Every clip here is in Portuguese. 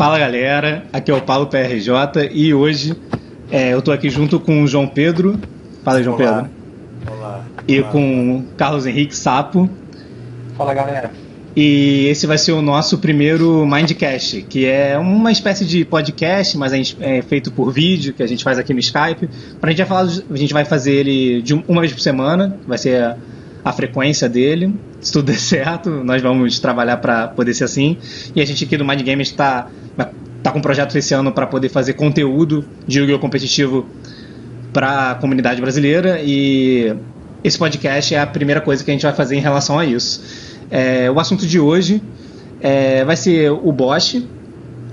Fala galera, aqui é o Paulo PRJ e hoje eu tô aqui junto com o João Pedro. Fala aí, João Olá. Pedro. Olá. E Olá. com o Carlos Henrique Sapo. Fala, galera. E esse vai ser o nosso primeiro Mindcast, que é uma espécie de podcast, mas é feito por vídeo, que a gente faz aqui no Skype. A gente vai fazer ele uma vez por semana, vai ser a frequência dele. Se tudo der certo, nós vamos trabalhar para poder ser assim. E a gente aqui do Mind Games está com um projeto esse ano para poder fazer conteúdo de Yu-Gi-Oh! Competitivo para a comunidade brasileira. E esse podcast é a primeira coisa que a gente vai fazer em relação a isso. O assunto de hoje vai ser o Bosch,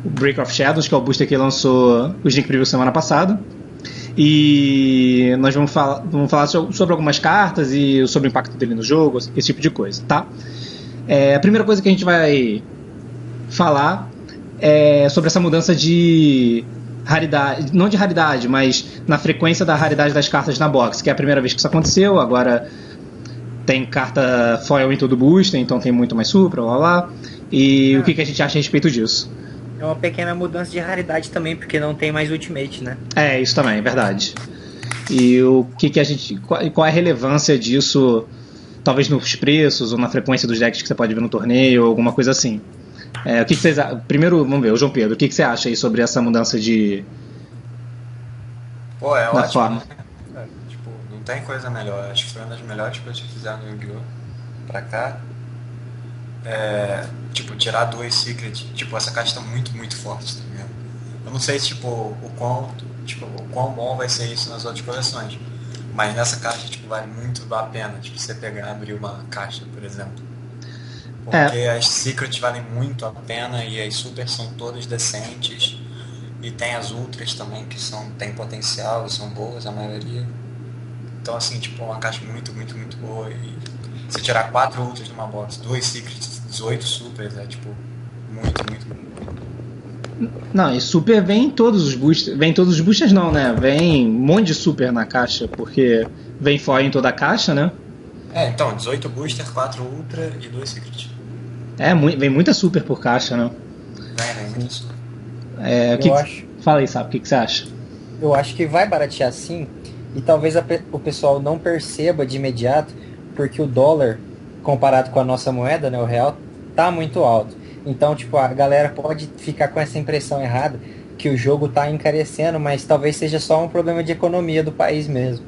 o Breaker of Shadows, que é o booster que lançou o Sneak Preview semana passada. E nós vamos falar sobre algumas cartas e sobre o impacto dele no jogo, esse tipo de coisa, tá? A primeira coisa que a gente vai falar é sobre essa mudança de raridade, não de raridade, mas na frequência da raridade das cartas na box, que é a primeira vez que isso aconteceu. Agora tem carta foil em todo booster, então tem muito mais super, blá blá. E o que a gente acha a respeito disso? É uma pequena mudança de raridade também, porque não tem mais Ultimate, né? Isso também, é verdade. E o que a gente. Qual é a relevância disso, talvez nos preços ou na frequência dos decks que você pode ver no torneio, ou alguma coisa assim? O que vocês. Primeiro, vamos ver, o João Pedro, o que você acha aí sobre essa mudança de. Pô, é da ótimo, forma? né? Tipo, não tem coisa melhor. Acho que foi uma das melhores coisas que fizeram no Yu-Gi-Oh! Pra cá. Tipo, tirar dois Secret. Tipo, essa caixa tá muito, muito forte, tá ligado? Eu não sei, tipo, o quão bom vai ser isso nas outras coleções. Mas nessa caixa, tipo, vale muito a pena, tipo, você pegar e abrir uma caixa, por exemplo. Porque as Secrets valem muito a pena e as Super são todas decentes. E tem as Ultras também, que tem potencial e são boas, a maioria. Então, assim, tipo, uma caixa muito, muito, muito boa. E se tirar 4 Ultras numa box, 2 Secrets, 18 Supers, é, tipo, muito, muito, muito. Não, e super vem em todos os boosters. Vem em todos os boosters não, né? Vem um monte de super na caixa, porque vem foil em toda a caixa, né? Então, 18 Booster, 4 Ultra e 2 Secret. Vem muita super por caixa, né? Vem muito super. Fala aí, sabe, o que você acha? Eu acho que vai baratear sim, e talvez o pessoal não perceba de imediato, porque o dólar, comparado com a nossa moeda, né, o real, tá muito alto. Então, tipo, a galera pode ficar com essa impressão errada que o jogo tá encarecendo, mas talvez seja só um problema de economia do país mesmo.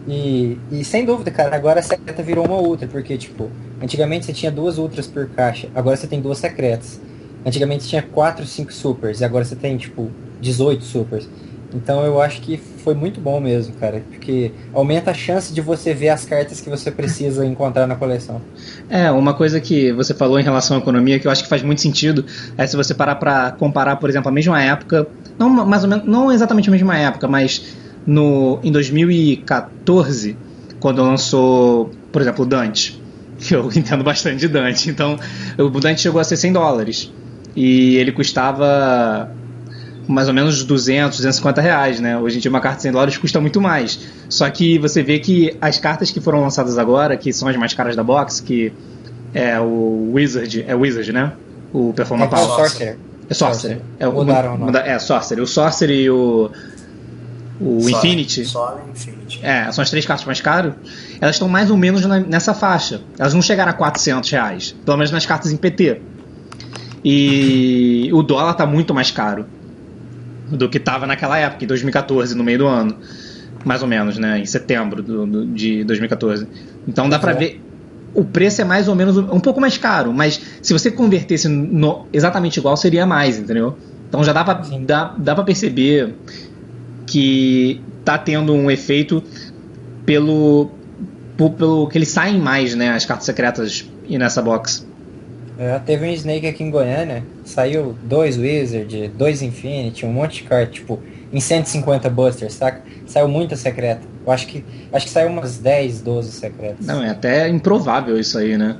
E sem dúvida, cara, agora a secreta virou uma ultra, porque, tipo, antigamente você tinha 2 ultras por caixa, agora você tem 2 secretas. Antigamente você tinha 4, 5 supers, e agora você tem, tipo, 18 supers. Então eu acho que foi muito bom mesmo, cara, porque aumenta a chance de você ver as cartas que você precisa encontrar na coleção. Uma coisa que você falou em relação à economia, que eu acho que faz muito sentido, é se você parar pra comparar, por exemplo, a mesma época, não mais ou menos, não exatamente a mesma época, mas em 2014, quando lançou, por exemplo, o Dante, que eu entendo bastante de Dante, então o Dante chegou a ser $100 e ele custava mais ou menos 200, 250 reais, né? Hoje em dia uma carta de $100 custa muito mais. Só que você vê que as cartas que foram lançadas agora, que são as mais caras da box, que é o Wizard, né? O Performa Power. Sorcerer. Sorcerer. Mudaram o nome. Sorcerer. O Sorcerer e o Infinity. Só Infinity. São as 3 cartas mais caras. Elas estão mais ou menos nessa faixa. Elas não chegaram a R$400, pelo menos nas cartas em PT. E o dólar está muito mais caro do que estava naquela época, em 2014, no meio do ano, mais ou menos, né, em setembro de 2014. Então dá pra ver, o preço é mais ou menos um pouco mais caro, mas se você convertesse exatamente igual, seria mais, entendeu? Então já dá pra perceber que tá tendo um efeito pelo que eles saem mais, né, as cartas secretas e nessa box. Teve um Snake aqui em Goiânia, saiu 2 Wizard, 2 Infinity, um monte de carta, tipo, em 150 Busters, saca? Saiu muita secreta. Eu acho que saiu umas 10, 12 secretas. Não, é até improvável isso aí, né?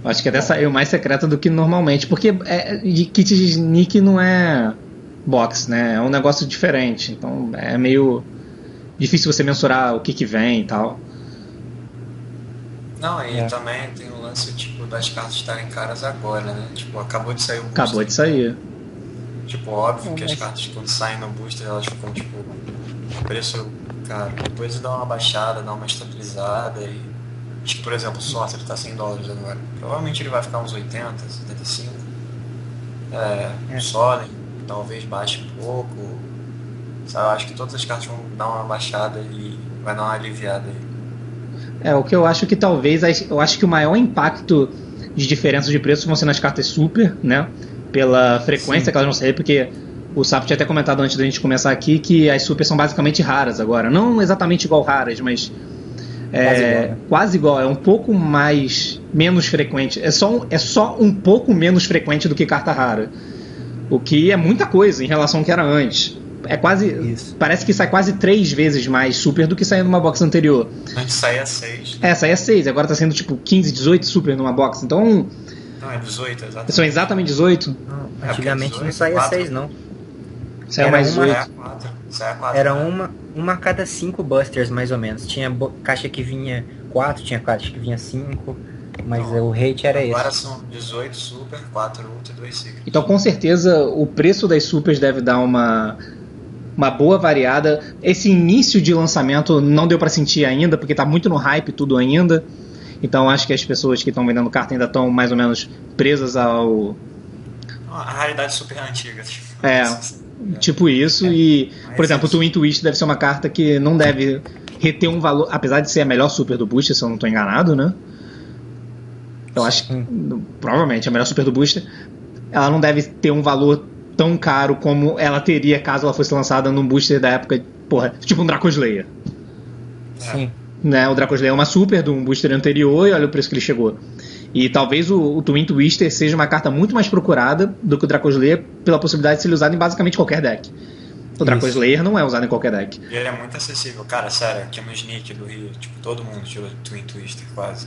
Eu acho que até saiu mais secreta do que normalmente, porque kit de Sneak não é box, né? É um negócio diferente, então é meio difícil você mensurar o que vem e tal. Não, e também tem o lance, tipo, das cartas estarem caras agora, né? Tipo, acabou de sair o booster. Acabou de sair. Tipo, óbvio Não, que as mas- cartas quando saem no booster elas ficam tipo preço caro. Depois dá uma baixada, dá uma estabilizada e. Acho que, por exemplo, o Sorcerer tá $100 agora. Provavelmente ele vai ficar uns 80, 75. O Solen talvez baixe um pouco. Sabe, acho que todas as cartas vão dar uma baixada e vai dar uma aliviada aí. O que eu acho que talvez, eu acho que o maior impacto de diferença de preço vão ser nas cartas super, né? Pela frequência que elas vão sair, porque o Sapo tinha até comentado antes da gente começar aqui que as super são basicamente raras agora. Não exatamente igual raras, mas quase igual. É um pouco menos frequente. É só um pouco menos frequente do que carta rara. O que é muita coisa em relação ao que era antes. Parece que sai quase 3 vezes mais super do que saiu numa box anterior. Antes saía 6. Saía 6, agora tá sendo tipo 15, 18 super numa box. Então. Não, é 18, exatamente. São exatamente 18? Não, antigamente 18, não saía 4. 6, não. Saiu mais 18. Saia 4. Era uma a cada 5 busters, mais ou menos. Tinha caixa que vinha 4, tinha caixa que vinha 5. Mas o rate era esse. Agora são 18 super, 4 ultra e 2 secret. Então com certeza o preço das supers deve dar uma boa variada. Esse início de lançamento não deu pra sentir ainda, porque tá muito no hype tudo ainda. Então acho que as pessoas que estão vendendo carta ainda estão mais ou menos presas ao... A raridade super antiga. Tipo isso. E, por exemplo, o Twin Twist deve ser uma carta que não deve reter um valor, apesar de ser a melhor super do booster, se eu não estou enganado, né? Eu acho que provavelmente a melhor super do booster, ela não deve ter um valor tão caro como ela teria caso ela fosse lançada num booster da época, tipo um Draco Slayer. Sim. Né? O Draco Slayer é uma super de um booster anterior e olha o preço que ele chegou. E talvez o Twin Twister seja uma carta muito mais procurada do que o Draco Slayer pela possibilidade de ser usado em basicamente qualquer deck. O Draco Slayer não é usado em qualquer deck. E ele é muito acessível. Cara, sério, aqui no Sneak do Rio, tipo, todo mundo tirou Twin Twister quase.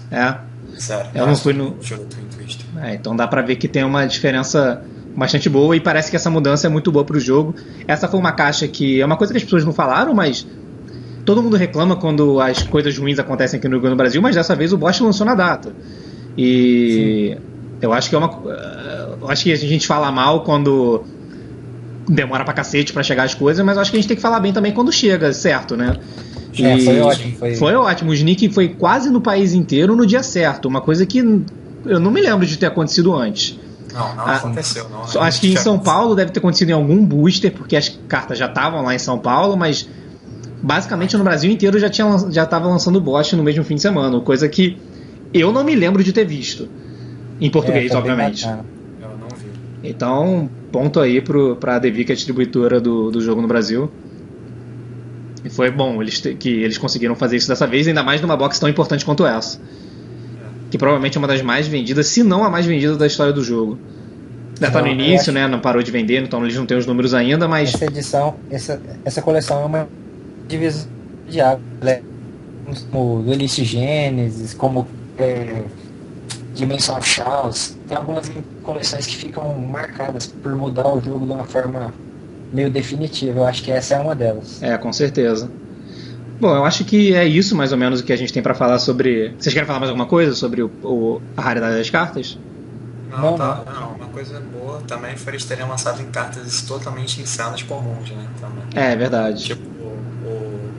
Sério. Eu não fui no... Tirou Twin Twister. Então dá pra ver que tem uma diferença bastante boa e parece que essa mudança é muito boa pro jogo. Essa foi uma caixa que é uma coisa que as pessoas não falaram, mas todo mundo reclama quando as coisas ruins acontecem aqui no Brasil, mas dessa vez o Bosch lançou na data. E eu acho que eu acho que a gente fala mal quando demora pra cacete pra chegar as coisas, mas eu acho que a gente tem que falar bem também quando chega, certo, né? Foi ótimo. Foi ótimo. O Sneak foi quase no país inteiro no dia certo, uma coisa que eu não me lembro de ter acontecido antes. Não aconteceu, não. Acho que em São Paulo deve ter acontecido em algum booster, porque as cartas já estavam lá em São Paulo, mas basicamente no Brasil inteiro já estava lançando Bosch no mesmo fim de semana, coisa que eu não me lembro de ter visto. Em português, obviamente. Eu não vi. Então, ponto aí pra Devi, que é a distribuidora do jogo no Brasil. E foi bom que eles conseguiram fazer isso dessa vez, ainda mais numa box tão importante quanto essa. Que provavelmente é uma das mais vendidas, se não a mais vendida da história do jogo. Já tá no início, né? Não parou de vender, então eles não têm os números ainda, mas... Essa edição, essa coleção é uma divisão de água, né? Como Duelist Gênesis, como Dimension Chaos. Tem algumas coleções que ficam marcadas por mudar o jogo de uma forma meio definitiva. Eu acho que essa é uma delas. Com certeza. Bom, eu acho que é isso mais ou menos o que a gente tem pra falar sobre... Vocês querem falar mais alguma coisa sobre a raridade das cartas? Não, uma coisa boa também foi eles terem lançado em cartas totalmente insanas comuns, né? Também. É verdade. Tipo o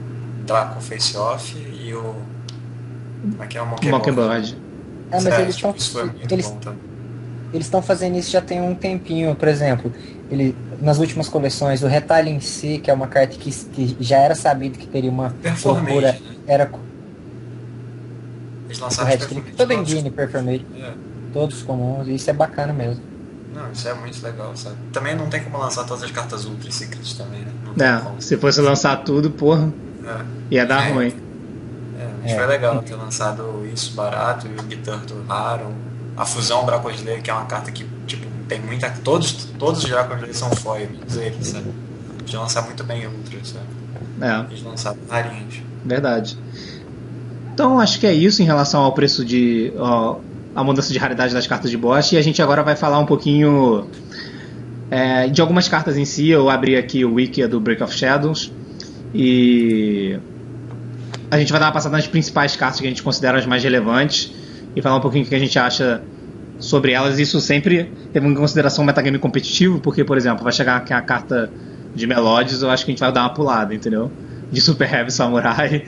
Draco Face Off e o... Como é que é? O Mockingbird. Mas eles estão... Isso foi muito bom também. Eles estão fazendo isso já tem um tempinho. Por exemplo, nas últimas coleções, o Retalho em si, que é uma carta que já era sabido que teria uma procura, né? era... Eles lançaram todo engine Performate. Todos comuns, e isso é bacana mesmo. Não, isso é muito legal, sabe? Também não tem como lançar todas as cartas Ultra e Secret também, né? Se fosse lançar tudo, porra, ia dar ruim. Mas foi legal ter lançado isso barato, e o Guitarto raro, a fusão Draco Slayer, que é uma carta que, tipo, tem muita... Todos os Draco Slayer são foil, menos eles, sabe? Eles lançar muito bem Ultra, sabe? Eles lançaram rarinhos. Verdade. Então, acho que é isso em relação ao preço a mudança de raridade das cartas de Bosch, e a gente agora vai falar um pouquinho de algumas cartas em si. Eu abri aqui o wiki do Break of Shadows e a gente vai dar uma passada nas principais cartas que a gente considera as mais relevantes e falar um pouquinho o que a gente acha sobre elas. Isso sempre teve em consideração o metagame competitivo, porque, por exemplo, vai chegar aqui a carta de Melodies, eu acho que a gente vai dar uma pulada, entendeu? De Super Heavy Samurai,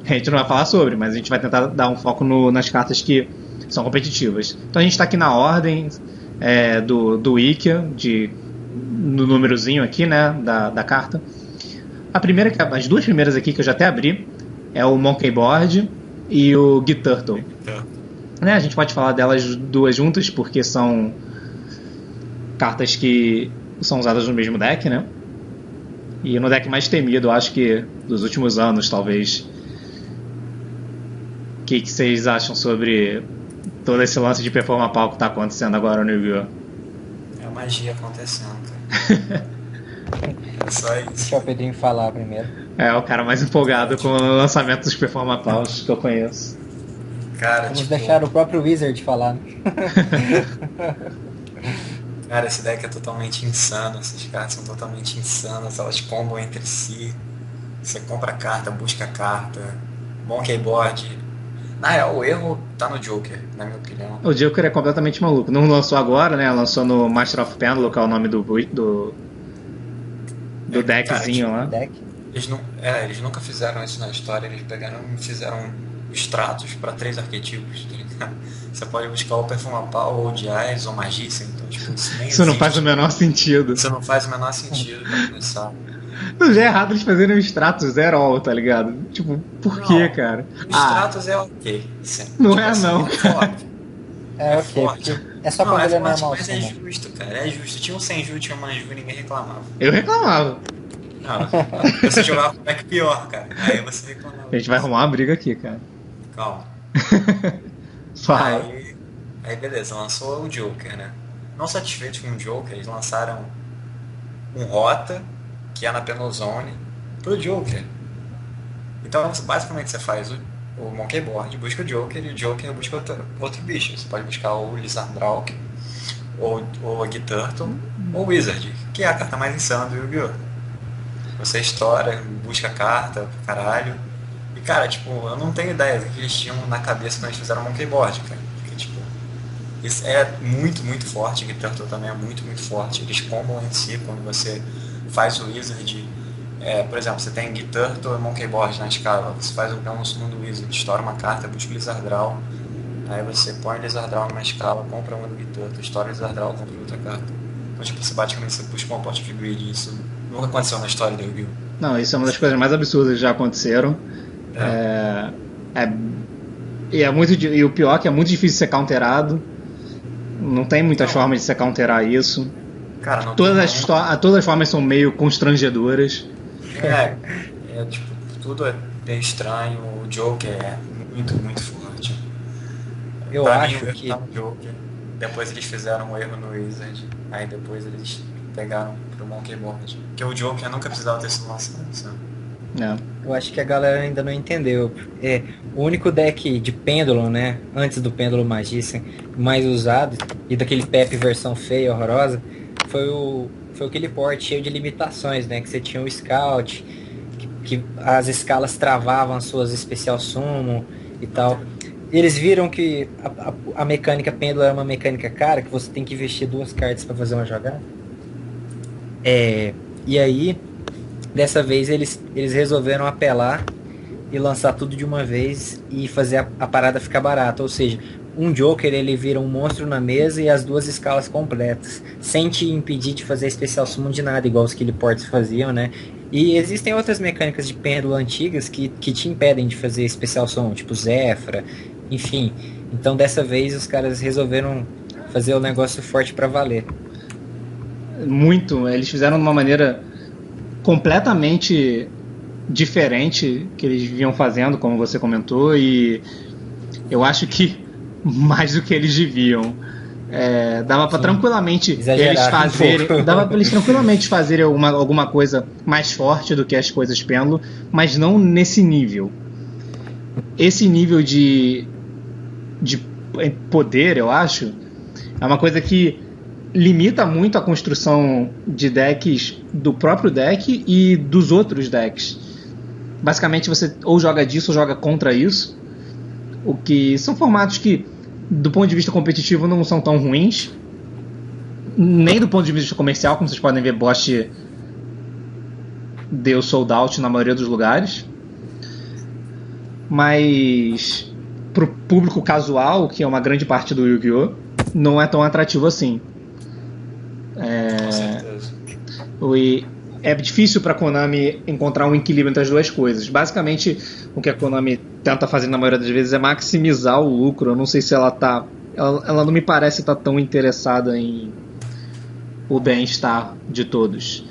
a gente não vai falar sobre, mas a gente vai tentar dar um foco nas cartas que são competitivas. Então a gente está aqui na ordem do Ikia, no númerozinho aqui, né, da carta. As duas primeiras aqui que eu já até abri é o Monkey Board e o Giturtle. Né, a gente pode falar delas duas juntas porque são cartas que são usadas no mesmo deck, né? E no deck mais temido, eu acho que dos últimos anos, talvez. O que vocês acham sobre todo esse lance de performance pau que está acontecendo agora no Yu-Gi-Oh? É magia acontecendo, cara. É só isso. Deixa o Pedrinho falar primeiro. É o cara mais empolgado com o lançamento dos performance paus que eu conheço. Cara, vamos deixar o próprio Wizard falar, né? Cara, esse deck é totalmente insano. Essas cartas são totalmente insanas. Elas combam entre si. Você compra carta, busca carta. Monkey Board. Na real, o erro tá no Joker, na minha opinião. O Joker é completamente maluco. Não lançou agora, né? Lançou no Master of Pendulum, que é o nome do deckzinho, cara, lá. Deck. Eles nunca fizeram isso na história. Eles pegaram e fizeram extratos para 3 arquetipos, tá ligado? Você pode buscar ou Perfumapal, ou Diaz, ou Magícia. Então, tipo, isso não faz o menor sentido. Isso não faz o menor sentido pra começar. Não, já é errado eles fazerem um extrato zero all, tá ligado? Tipo, por quê, cara? O Stratos é ok. Sim. Não tipo é, assim, não. É forte. É ok, forte. porque é só Não, quando é ele é forte, normal. mas é justo, cara. É justo. Tinha um Senju, tinha um Manju e ninguém reclamava. Eu reclamava. Não, você jogava com o deck pior, cara. Aí você reclamava. A gente vai arrumar uma briga aqui, cara. Calma. Vai. Aí beleza, lançou o Joker, né? Não satisfeitos com o Joker, eles lançaram um Rota, que é na Penozone, pro Joker. Então, basicamente, você faz o Monkey Board, busca o Joker, e o Joker busca outro bicho. Você pode buscar o Lizarddrauk, ou a Giturtle, ou o Wizard, que é a carta mais insana do Yu-Gi-Oh! Você estoura, busca a carta pro caralho. E, cara, tipo, eu não tenho ideia do que eles tinham na cabeça quando eles fizeram o Monkey Board, cara. Porque, tipo, isso é muito, muito forte. O Giturtle também é muito, muito forte. Eles combam em si quando você faz o Wizard. Por exemplo, você tem Giturtle e Monkey Board na escala. Você faz um pé no segundo Wizard, estoura uma carta, busca o Lizarddraw. Aí você põe o Lizarddraw numa escala, compra uma do Giturtle, estoura o Lizarddraw, compra outra carta. Então, tipo, você basicamente puxa uma porta de grid. Isso nunca aconteceu na história do Yu-Gi-Oh! Não, isso é uma das coisas mais absurdas que já aconteceram. E o pior é que é muito difícil de ser counterado. Não tem muitas formas de se counterar isso. Cara, não todas as formas são meio constrangedoras. Tipo, tudo é bem estranho. O Joker é muito, muito forte. Eu pra acho mim, que... tá no Joker. Depois eles fizeram um erro no Wizard. Aí depois eles pegaram pro Monkey Board. Porque o Joker nunca precisava ter sido lançado, sabe? Eu acho que a galera ainda não entendeu. O único deck de Pêndulo, né, antes do Pêndulo Magician, mais usado, e daquele Pepe versão feia, horrorosa, foi aquele port cheio de limitações, né, que você tinha o Scout, que as escalas travavam as suas Especial Summon e tal. Eles viram que a mecânica Pêndulo era uma mecânica cara, que você tem que investir 2 cartas para fazer uma jogada. E aí, dessa vez eles resolveram apelar e lançar tudo de uma vez e fazer a parada ficar barata. Ou seja, um Joker ele vira um monstro na mesa e as 2 escalas completas, sem te impedir de fazer Especial Summon de nada, igual os Killports faziam, né? E existem outras mecânicas de Pêndulo antigas que te impedem de fazer Especial Summon, tipo Zefra, enfim. Então dessa vez os caras resolveram fazer o negócio forte pra valer. Muito, eles fizeram de uma maneira completamente diferente que eles vinham fazendo, como você comentou, e eu acho que mais do que eles deviam. Dava para tranquilamente eles fazerem, dava para eles tranquilamente fazerem alguma coisa mais forte do que as coisas Pêndulo, mas não nesse nível. Esse nível de poder, eu acho, é uma coisa que limita muito a construção de decks do próprio deck e dos outros decks. Basicamente você ou joga disso ou joga contra isso, o que são formatos que do ponto de vista competitivo não são tão ruins, nem do ponto de vista comercial, como vocês podem ver, Bosch deu sold out na maioria dos lugares, mas pro público casual, que é uma grande parte do Yu-Gi-Oh!, não é tão atrativo assim. Com certeza. É difícil para a Konami encontrar um equilíbrio entre as duas coisas. Basicamente, o que a Konami tenta fazer na maioria das vezes é maximizar o lucro. Eu não sei se ela não me parece estar tão interessada em o bem-estar de todos.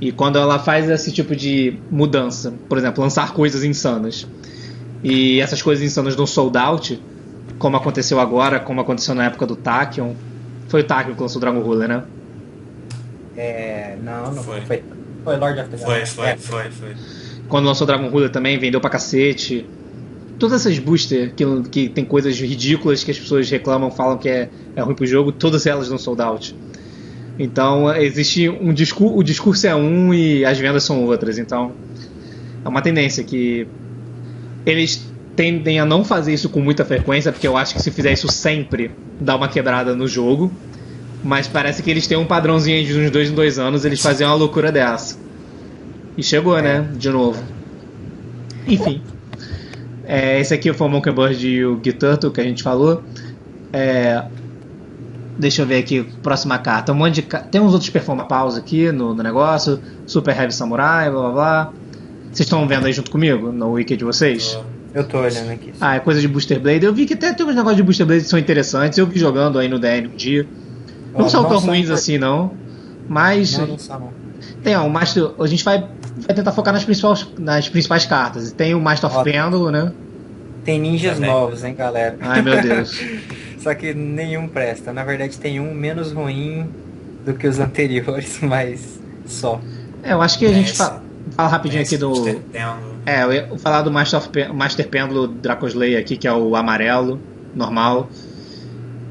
E quando ela faz esse tipo de mudança, por exemplo, lançar coisas insanas, e essas coisas insanas dão sold out, como aconteceu agora, como aconteceu na época do Tachyon. Foi o Tachyon que lançou o Dragon Ruler, né? Não Foi. Foi Lord of the Gods. Foi. Quando lançou o Dragon Ruler também, vendeu pra cacete. Todas essas boosters que tem coisas ridículas que as pessoas reclamam, falam que é ruim pro jogo, todas elas dão sold out. Então existe o discurso é um e as vendas são outras. Então é uma tendência que eles tendem a não fazer isso com muita frequência, porque eu acho que se fizer isso sempre dá uma quebrada no jogo. Mas parece que eles têm um padrãozinho de uns 2 em 2 anos, eles faziam uma loucura dessa. E chegou, né? De novo. Enfim. Esse aqui foi o Monkey Bird e o Giturtle que a gente falou. Deixa eu ver aqui, próxima carta. Tem uns outros Performa Paus aqui no negócio. Super Heavy Samurai, blá blá blá. Vocês estão vendo aí junto comigo no wiki de vocês? Eu tô olhando aqui. É coisa de Booster Blade. Eu vi que até tem uns negócios de Booster Blade que são interessantes. Eu vi jogando aí no DN um dia. Não são tão ruins assim, não. Mas. Não são. Tem, o Master. A gente vai tentar focar nas principais cartas. Tem o Master of Pêndulo, né? Tem ninjas novos, hein, galera? Ai, meu Deus. Só que nenhum presta. Na verdade, tem um menos ruim do que os anteriores, mas só. Eu acho que a gente fala rapidinho aqui do. Eu ia falar do Master Pêndulo Dracoslayer aqui, que é o amarelo, normal.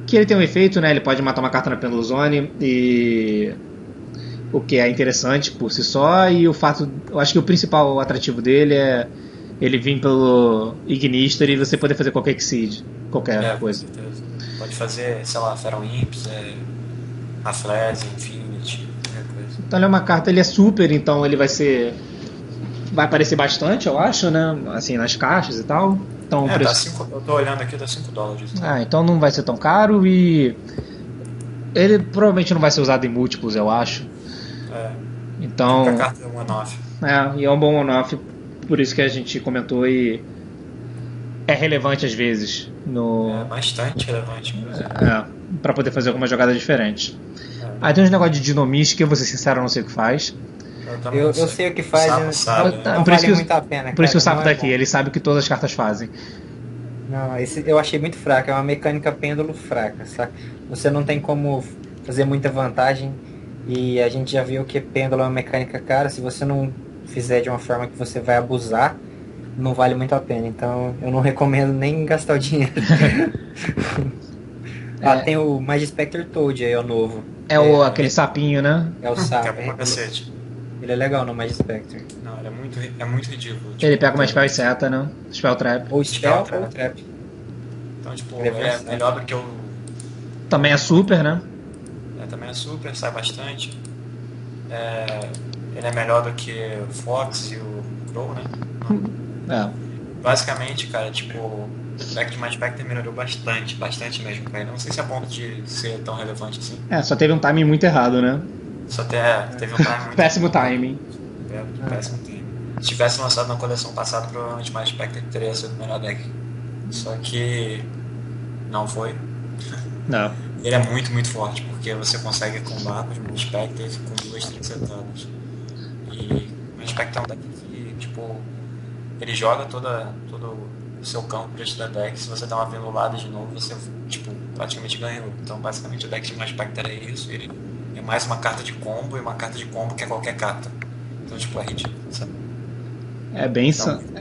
Que ele tem um efeito, né? Ele pode matar uma carta na Pêndulo Zone, e o que é interessante por si só. E o fato, eu acho que o principal atrativo dele é ele vir pelo Ignister e você poder fazer qualquer Exceed, qualquer coisa. Com certeza. Pode fazer, sei lá, Feral Imps, Afflash, Infinity, qualquer coisa. Então ele é uma carta, ele é super, então ele vai aparecer bastante, eu acho, né? Assim, nas caixas e tal. Então, eu tô olhando aqui, dá $5. Então não vai ser tão caro e ele provavelmente não vai ser usado em múltiplos, eu acho. Então, a carta é um one-off. E é um bom one-off, por isso que a gente comentou, e é relevante às vezes. Bastante relevante, inclusive. Pra poder fazer algumas jogadas diferentes. Aí tem uns negócios de Dynamish que eu vou ser sincero, não sei o que faz. Eu sei o que faz, sabe. Não vale muito a pena. Por isso que o Sapo tá aqui, ele sabe o que todas as cartas fazem. Não, esse eu achei muito fraco, é uma mecânica pêndulo fraca, sabe? Você não tem como fazer muita vantagem, e a gente já viu que pêndulo é uma mecânica cara. Se você não fizer de uma forma que você vai abusar, não vale muito a pena. Então eu não recomendo nem gastar o dinheiro. Tem o Magispector Toad aí, é o novo. Aquele sapinho, né? É o sapo. Que é pra cacete. Ele é legal no Magispector. Não, ele é muito ridículo. Ele pega uma Spell e seta, né? Spell Trap. Ou Spell ou Trap. Então, tipo, ele é melhor do que o... Também é super, né? Também é super, sai bastante. Ele é melhor do que o Fox e o Crow, né? Basicamente, cara, tipo, o deck de Magispector melhorou bastante mesmo, cara. Não sei se é a ponto de ser tão relevante assim. Só teve um timing muito errado, né? Só teve um timing muito péssimo timing. Péssimo timing. Se tivesse lançado na coleção passada, provavelmente o Magispector teria sido o melhor deck. Só que não foi. Não. Ele é muito forte, porque você consegue combar com os Magispector com 2, 3 setadas. E o Magispector é um deck que, tipo, ele joga todo o seu campo pra te dar deck. Se você dá uma venulada de novo, você, tipo, praticamente ganhou. Então, basicamente, o deck de Magispector é isso. Ele é mais uma carta de combo, e uma carta de combo que é qualquer carta. Então, tipo, é ridículo, sabe? É bem...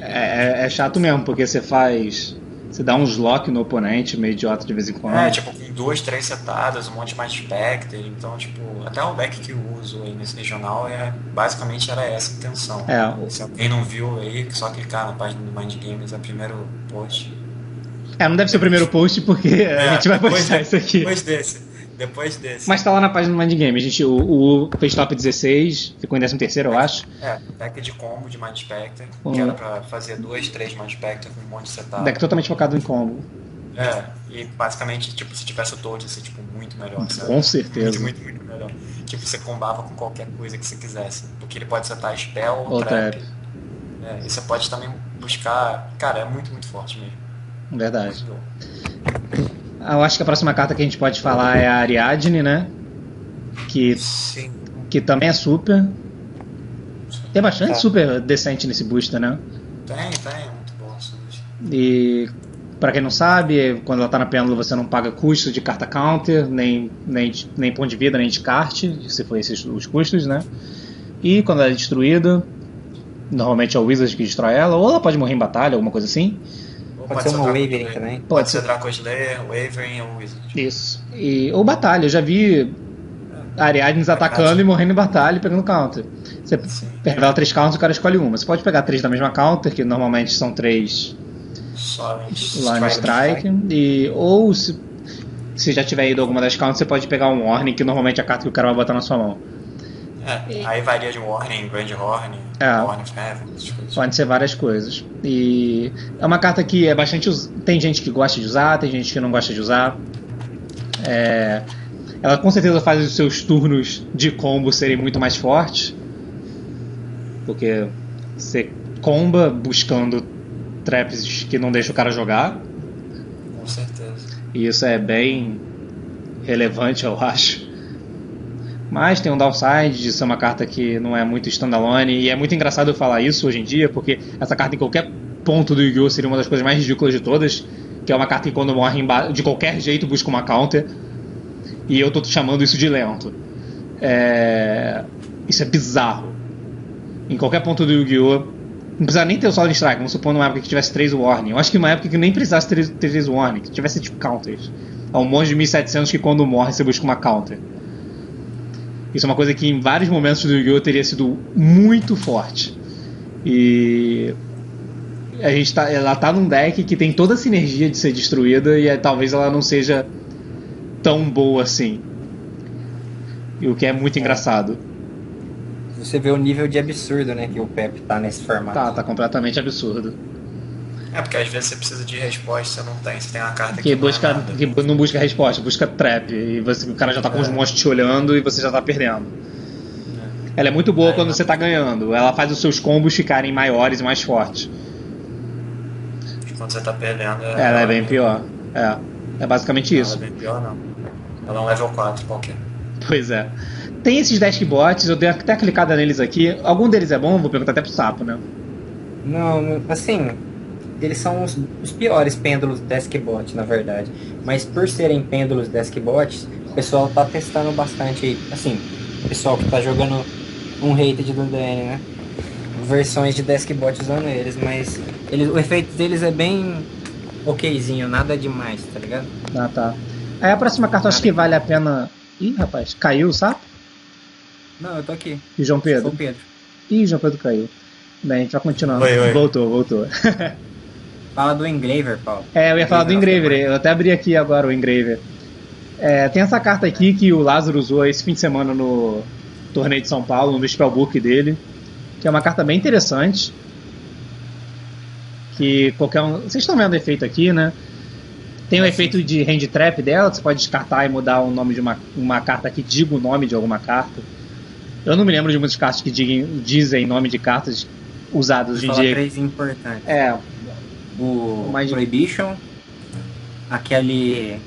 É chato mesmo, porque você dá uns lock no oponente, meio idiota de vez em quando. Tipo, com 2, 3 setadas, um monte de Magispector. Então, tipo, até o deck que eu uso aí nesse regional, basicamente era essa a intenção. Se alguém não viu aí, só clicar na página do Mind Games, é o primeiro post. Não deve ser o primeiro post, porque a gente vai postar isso aqui. Depois desse. Mas tá lá na página do Mind Game. O fez top 16, ficou em 13º, eu acho. Deck de combo de Mind Spectre, que era pra fazer 2, 3 Mind Spectre com um monte de setup. Deck totalmente focado em combo. E basicamente, tipo, se tivesse o Toad, ia ser tipo, muito melhor, sabe? Com certeza. Muito melhor. Tipo, você combava com qualquer coisa que você quisesse. Porque ele pode setar Spell ou Trap. E você pode também buscar... Cara, é muito forte mesmo. Verdade. Eu acho que a próxima carta que a gente pode falar é a Ariadne, né? Que também é super. Tem bastante super decente nesse booster, né? Tem, muito bom. E pra quem não sabe, quando ela tá na pêndulo você não paga custo de carta counter, nem ponto de vida, nem descarte, se for esses os custos, né? E quando ela é destruída, normalmente é o Wizard que destrói ela, ou ela pode morrer em batalha, alguma coisa assim. Pode ser uma Wavering também. Pode ser Draco Slayer, Wavering ou Wizard. Isso. Ou batalha. Eu já vi Ariadnes atacando e morrendo em batalha e pegando counter. Você pega ela 3 counters, o cara escolhe uma. Você pode pegar 3 da mesma counter, que normalmente são 3 lá no Strike. Ou se já tiver ido alguma das counters, você pode pegar um Warning, que normalmente é a carta que o cara vai botar na sua mão. Aí varia de Warning, Grand Horn, Warning of Heaven, essas coisas. Pode ser várias coisas. E é uma carta que é bastante... Tem gente que gosta de usar, tem gente que não gosta de usar. Ela com certeza faz os seus turnos de combo serem muito mais fortes. Porque você comba buscando traps que não deixam o cara jogar. Com certeza. E isso é bem relevante, eu acho. Mas tem um downside de ser uma carta que não é muito standalone. E é muito engraçado eu falar isso hoje em dia, porque essa carta em qualquer ponto do Yu-Gi-Oh! Seria uma das coisas mais ridículas de todas. Que é uma carta que quando morre de qualquer jeito busca uma counter. E eu tô chamando isso de lento. Isso é bizarro. Em qualquer ponto do Yu-Gi-Oh! Não precisa nem ter o Solid Strike. Vamos supor numa época que tivesse 3 Warning. Eu acho que numa época que nem precisasse ter 3 Warning, que tivesse tipo counters. É um monge de 1700 que quando morre você busca uma counter. Isso é uma coisa que em vários momentos do Yu-Gi-Oh! Teria sido muito forte. E ela tá num deck que tem toda a sinergia de ser destruída e talvez ela não seja tão boa assim. E o que é muito engraçado. Você vê o nível de absurdo, né, que o Pepe tá nesse formato. Tá completamente absurdo. Porque às vezes você precisa de resposta, você não tem. Você tem uma carta que não busca resposta, busca trap. E o cara já tá com os monstros te olhando e você já tá perdendo. Ela é muito boa quando você tá ganhando. Ela faz os seus combos ficarem maiores e mais fortes. Quando você tá perdendo... Ela é bem pior. É basicamente isso. Ela é bem pior, não. Ela é um level 4 qualquer. Pois é. Tem esses desk bots, eu dei até clicada neles aqui. Algum deles é bom? Vou perguntar até pro Sapo, né? Não, assim... Eles são os piores pêndulos Deskbot, na verdade. Mas por serem pêndulos Deskbots, o pessoal tá testando bastante aí. Assim, o pessoal que tá jogando um rated do DN, né? Versões de Deskbot usando eles, mas o efeito deles é bem okzinho, nada demais, tá ligado? Tá. Aí a próxima carta acho que vale a pena... Ih, rapaz, caiu o Sapo? Não, eu tô aqui. E o João Pedro? Sou o Pedro. Ih, o João Pedro caiu. Bem, a gente vai continuando. Oi. Voltou. Fala do Engraver, Paulo. Eu ia falar do Engraver. Eu até abri aqui agora o Engraver. Tem essa carta aqui que o Lázaro usou esse fim de semana no torneio de São Paulo, no spellbook dele, que é uma carta bem interessante. Que qualquer um... Vocês estão vendo o efeito aqui, né? Tem o efeito de hand trap dela, que você pode descartar e mudar o nome de uma carta que diga o nome de alguma carta. Eu não me lembro de muitas cartas que dizem nome de cartas usadas hoje em dia. 3 importantes. O Mind... Prohibition, aquele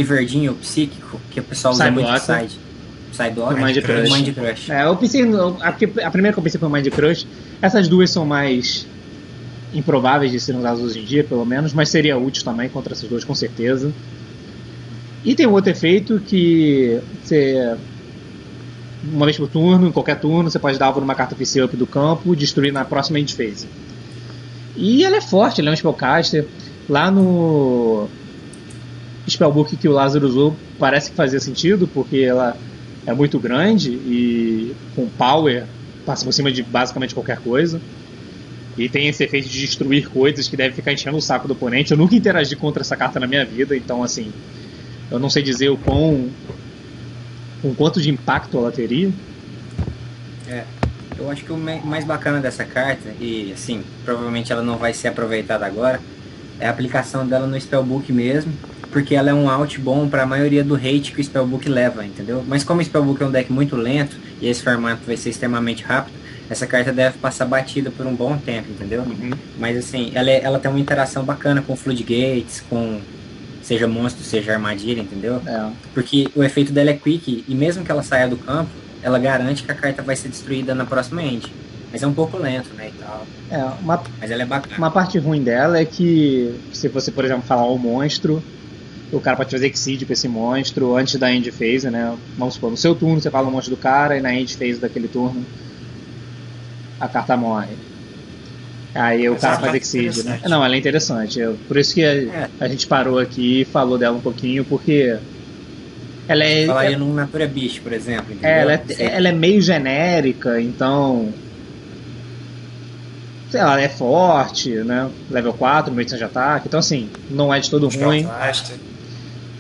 verdinho psíquico que o pessoal usa muito no site. Psyblock, Mind Crush. Eu pensei, a primeira que eu pensei foi o Mind Crush. Essas duas são mais improváveis de serem usadas hoje em dia, pelo menos, mas seria útil também contra essas duas, com certeza. E tem um outro efeito que você, uma vez por turno, em qualquer turno, você pode dar alvo numa carta PC up do campo e destruir na próxima end phase. E ela é forte, ela é um spellcaster. Lá no spellbook que o Lázaro usou, parece que fazia sentido, porque ela é muito grande e com power passa por cima de basicamente qualquer coisa. E tem esse efeito de destruir coisas que deve ficar enchendo o saco do oponente. Eu nunca interagi contra essa carta na minha vida, então assim, eu não sei dizer o quanto de impacto ela teria. Eu acho que o mais bacana dessa carta, e assim, provavelmente ela não vai ser aproveitada agora, é a aplicação dela no Spellbook mesmo, porque ela é um out bom para a maioria do hate que o Spellbook leva, entendeu? Mas como o Spellbook é um deck muito lento, e esse formato vai ser extremamente rápido, essa carta deve passar batida por um bom tempo, entendeu? Uhum. Mas assim, ela tem uma interação bacana com Floodgates, com seja monstro, seja armadilha, entendeu? Porque o efeito dela é quick, e mesmo que ela saia do campo, ela garante que a carta vai ser destruída na próxima end. Mas é um pouco lento, né, e tal. Mas ela é bacana. Uma parte ruim dela é que, se você, por exemplo, falar o monstro, o cara pode fazer Exceed com esse monstro antes da end phase, né? Vamos supor, no seu turno você fala o monstro do cara, e na end phase daquele turno a carta morre. Aí o cara faz Exceed, né? Não, ela é interessante. Por isso que a gente parou aqui e falou dela um pouquinho, porque... Falaria num Natura Beast, por exemplo. Ela é meio genérica, então... Sei lá, ela é forte, né? Level 4, 1800 de ataque. Então, assim, não é de todo ruim.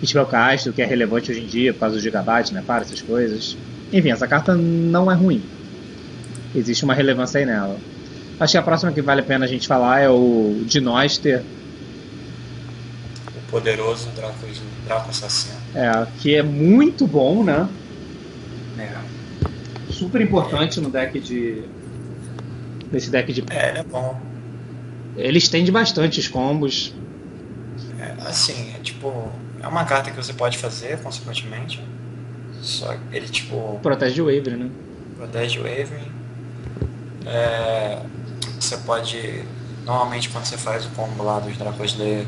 Spellcaster, o que é relevante hoje em dia, por causa do Gigabyte, né? Para essas coisas. Enfim, essa carta não é ruim. Existe uma relevância aí nela. Acho que a próxima que vale a pena a gente falar é o Dinoster. O poderoso Draco Assassino. Que é muito bom, né? Super importante no deck de... Nesse deck de... Ele é bom. Ele estende bastante os combos. Assim, é uma carta que você pode fazer, consequentemente. Só que ele, protege o Waver, né? Protege o Waver. Você pode... Normalmente, quando você faz o combo lá dos Dracoslayer,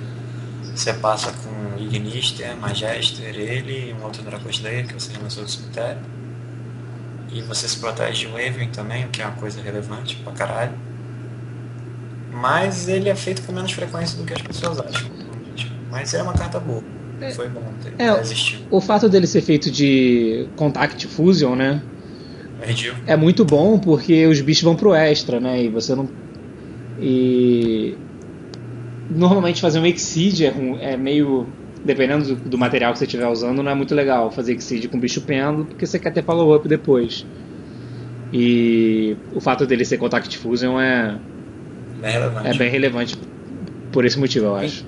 você passa com Ignister, Magister, ele e um outro Dracoslayer que você relançou do cemitério. E você se protege de Wavering também, o que é uma coisa relevante pra caralho. Mas ele é feito com menos frequência do que as pessoas acham. Mas é uma carta boa. Foi bom ter existido. O fato dele ser feito de Contact Fusion, né? Ridículo. É muito bom porque os bichos vão pro extra, né? E você não... Normalmente fazer um Exceed é meio... Dependendo do material que você estiver usando, não é muito legal fazer Exceed com bicho pêndulo, porque você quer ter follow-up depois. E o fato dele ser Contact Fusion é bem relevante por esse motivo, eu acho.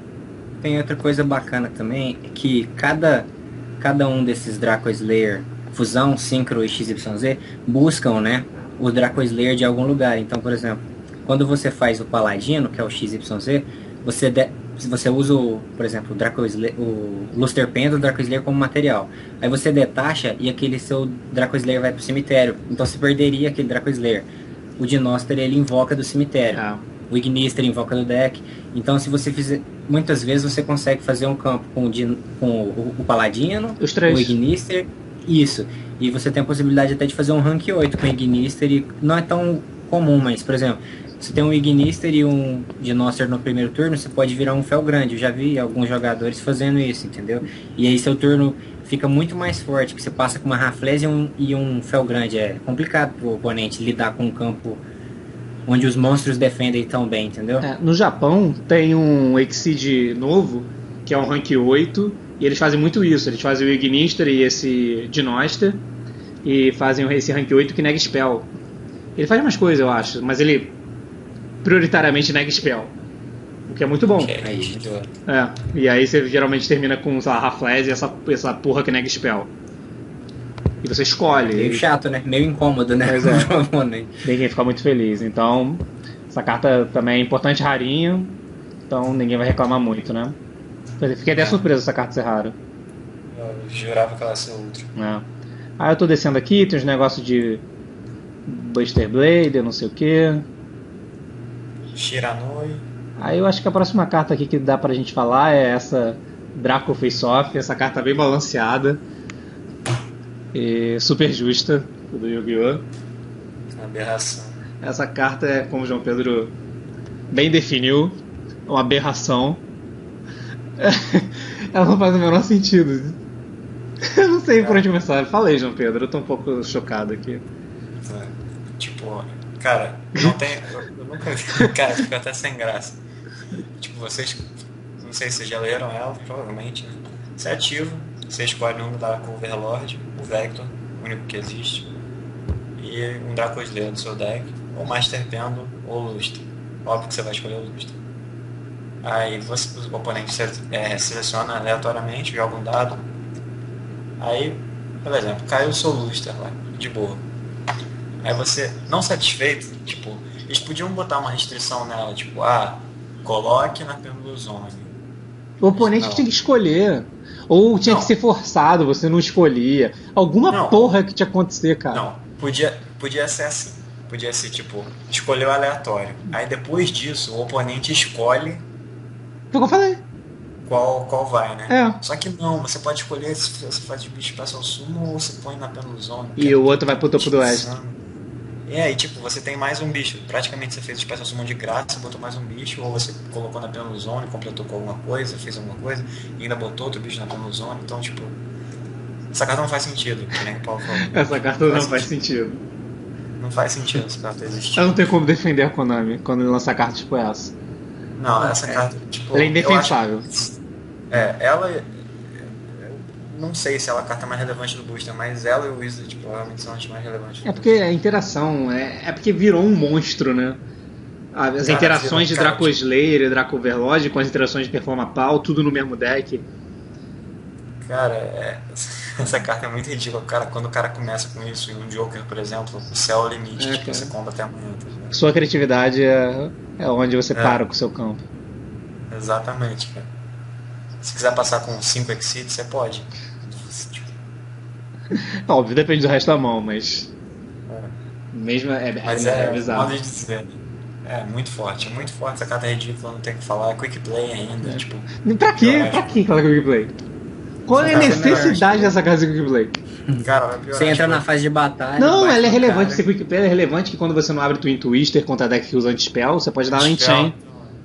Tem outra coisa bacana também, é que cada um desses Dracoslayer, Fusão, Synchro e XYZ, buscam, né, o Dracoslayer de algum lugar. Então, por exemplo, quando você faz o Paladino, que é o XYZ, você usa, por exemplo, o Luster Pendulum do Dracoslayer como material. Aí você detacha e aquele seu Dracoslayer vai pro cemitério. Então você perderia aquele Dracoslayer. O Dinoster ele invoca do cemitério. O Ignister invoca do deck. Então se você fizer... Muitas vezes você consegue fazer um campo com o Paladino, os três. O Ignister. Isso. E você tem a possibilidade até de fazer um rank 8 com o Ignister. E não é tão comum, mas, por exemplo... Se tem um Ignister e um Dinoster no primeiro turno, você pode virar um Fel Grande. Eu já vi alguns jogadores fazendo isso, entendeu? E aí seu turno fica muito mais forte, que você passa com uma Raffles e um Fel Grande. É complicado pro oponente lidar com um campo onde os monstros defendem tão bem, entendeu? No Japão tem um Exceed novo, que é um rank 8, e eles fazem muito isso. Eles fazem o Ignister e esse Dinoster, e fazem esse rank 8 que nega Spell. Ele faz mais coisas, eu acho, mas ele... prioritariamente nega Spell, o que é muito bom. E aí você geralmente termina com, sei lá, Raffles e essa porra que nega Spell. E você escolhe. Meio chato, né? Meio incômodo, né? Ninguém fica muito feliz. Então, essa carta também é importante, rarinha. Então ninguém vai reclamar muito, né? Fiquei até surpreso essa carta ser rara. Eu jurava que ela ia ser outra. Aí eu tô descendo aqui, tem uns negócios de Buster Blade, eu não sei o que. Shiranui. Aí eu acho que a próxima carta aqui que dá pra gente falar é essa Draco Face Off. Essa carta bem balanceada e super justa do Yu-Gi-Oh! Aberração. Essa carta é, como o João Pedro bem definiu, uma aberração. Ela não faz o menor sentido. Eu não sei por onde começar. Fala aí, João Pedro, eu tô um pouco chocado aqui. Cara, não tem. Eu nunca vi. Cara, fica até sem graça. Tipo, vocês. Não sei se vocês já leram ela, provavelmente, né? Você ativa, você escolhe um Draco Overlord, o Vector, o único que existe, e um Draco Slayer do seu deck, ou Master Pendulum, ou Lustre. Óbvio que você vai escolher o Lustre. Aí o oponente seleciona aleatoriamente, joga um dado. Aí, por exemplo, caiu o seu Lustre lá, de boa. Aí você, não satisfeito, tipo, eles podiam botar uma restrição nela, tipo, coloque na Pendulum Zone. O oponente Não. tinha que escolher. Ou tinha Não. que ser forçado, você não escolhia. Alguma Não. porra que tinha que acontecer, cara. Não, podia ser assim. Podia ser, tipo, escolheu aleatório. Aí depois disso, o oponente escolhe Foi o que eu falei. qual vai, né? É. Só que não, você pode escolher se você faz de bicho Special Summon ou você põe na Pendulum Zone. E o outro vai pro topo do oeste. E aí, tipo, você tem mais um bicho. Praticamente você fez o Special Summon de graça, botou mais um bicho, ou você colocou na Pendulum Zone, completou com alguma coisa, fez alguma coisa, e ainda botou outro bicho na Pendulum Zone. Então, tipo, essa carta não faz sentido, que nem o Paulo falou. Essa carta não faz sentido. Não faz sentido essa carta existir. Eu não tenho como defender a Konami quando ele lança carta tipo essa. Não, essa carta, tipo... Ela é indefensável. Ela... Não sei se ela é a carta mais relevante do booster, mas ela e o Wizard provavelmente são as mais relevantes. É porque a interação, é porque virou um monstro, né? As Cara, interações de cara, Draco Slayer e Draco Overlord com as interações de Performapal, tudo no mesmo deck. Cara, essa carta é muito ridícula. Cara, quando o cara começa com isso em um Joker, por exemplo, o céu é o limite, tipo, cara. você compra até amanhã. Tá ligado? Sua criatividade é onde você para com o seu campo. Exatamente, cara. Se quiser passar com 5 Exceed, você pode. Óbvio, depende do resto da mão, mas... Mesmo Mas é bizarro. modo de dizer. É muito forte essa carta é ridícula, não tem o que falar. Quick Play ainda, tipo... Pra quê? Pra que aquela Quick Play? Qual é a necessidade dessa carta de Quick Play? Cara, vai piorar. Você entra na fase de batalha. Não, bate ela é no relevante. cara. Ser Quick Play é relevante que quando você não abre Twin Twister contra deck que usa anti-spell, você pode dar uma Enchain.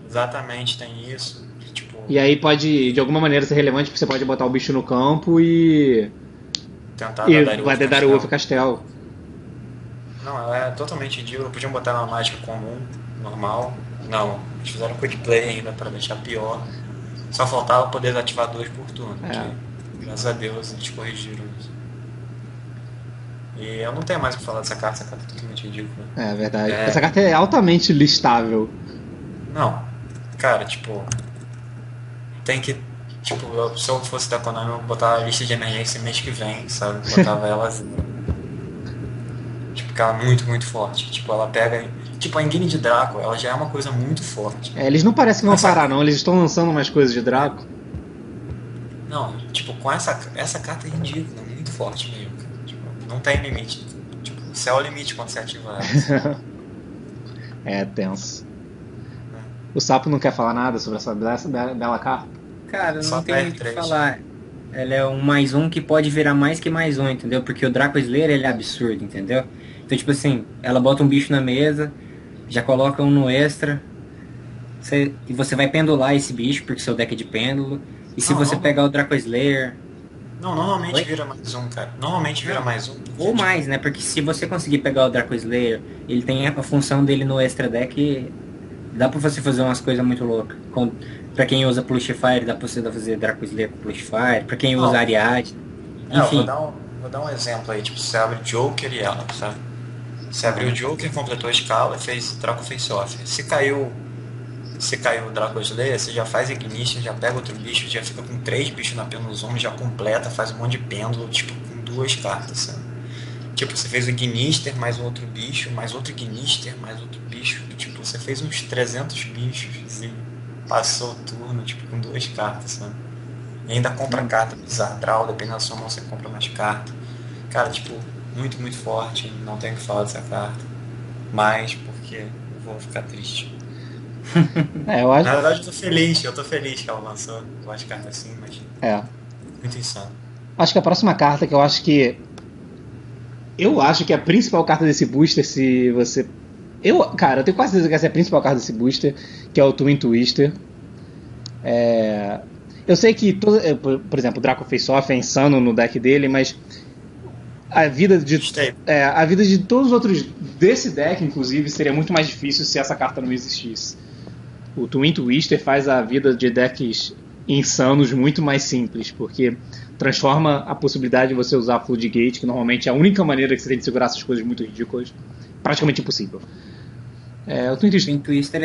Exatamente, tem isso. Tipo, E aí pode, de alguma maneira, ser relevante porque você pode botar o bicho no campo e tentar vai dar o Wolf Castelo. Não, ela é totalmente ridícula. Podiam botar uma mágica comum, normal. Não, eles fizeram quick play ainda pra deixar pior. Só faltava poder ativar 2 por turno. Que, graças a Deus eles corrigiram isso. E eu não tenho mais o que falar dessa carta é totalmente ridícula. É verdade. Essa carta é altamente listável. Não, cara, tipo. Tem que. Tipo, se eu fosse da Konami, eu botava a lista de emergência mês que vem, sabe? Botava ela zero. Tipo, porque ela é muito, muito forte. Tipo, ela pega. Tipo, a Engine de Draco, ela já é uma coisa muito forte. Eles não parecem que vão parar, não. Eles estão lançando umas coisas de Draco. Não, tipo, com essa carta é ridícula, muito forte mesmo. Tipo, não tem limite. Tipo, céu é o limite quando você ativa ela. É tenso. O Sapo não quer falar nada sobre essa bela carta? Cara, Só não tem muito o que 3. falar. Ela é um +1 que pode virar mais que +1, entendeu? Porque o Draco Slayer ele é absurdo, entendeu? Então, tipo assim, ela bota um bicho na mesa, já coloca um no extra, e você vai pendular esse bicho, porque seu deck é de pêndulo. E se você pegar o Draco Slayer... Não, normalmente vira +1, cara. Normalmente vira +1. Ou mais, né? Porque se você conseguir pegar o Draco Slayer, ele tem a função dele no extra deck... Dá pra você fazer umas coisas muito loucas. Pra quem usa Plushfire, dá pra você fazer Draco Slayer com Plushfire. Pra quem usa Ariadne. Enfim. Vou dar um exemplo aí. Tipo, você abre Joker e ela, sabe? Você abriu o Joker, completou a escala, fez Draco Face Off. Se caiu o Draco Slayer, você já faz Ignition, já pega outro bicho, já fica com 3 bichos na Pendulum Zone, já completa, faz um monte de pêndulo, tipo, com 2 cartas, sabe? Tipo, você fez o Ignister, mais um outro bicho, mais outro Ignister, mais outro bicho. Tipo, você fez uns 300 bichos e passou o turno, tipo, com 2 cartas, sabe? E ainda compra carta bizarra, draw, dependendo da sua mão, você compra mais carta. Cara, tipo, muito, muito forte, não tenho o que falar dessa carta. Mas, porque eu vou ficar triste. Eu acho... Na verdade, eu tô feliz que ela lançou. Eu acho carta assim, mas... muito insano. Acho que a próxima carta que eu acho que a principal carta desse booster, se você... Cara, eu tenho quase certeza que essa é a principal carta desse booster, que é o Twin Twister. Eu sei que, por exemplo, o Draco Face Off é insano no deck dele, mas a vida de todos os outros desse deck, inclusive, seria muito mais difícil se essa carta não existisse. O Twin Twister faz a vida de decks insanos muito mais simples, porque transforma a possibilidade de você usar Floodgate, que normalmente é a única maneira que você tem de segurar essas coisas muito ridículas, praticamente impossível. O Twin Twister, Twin Twister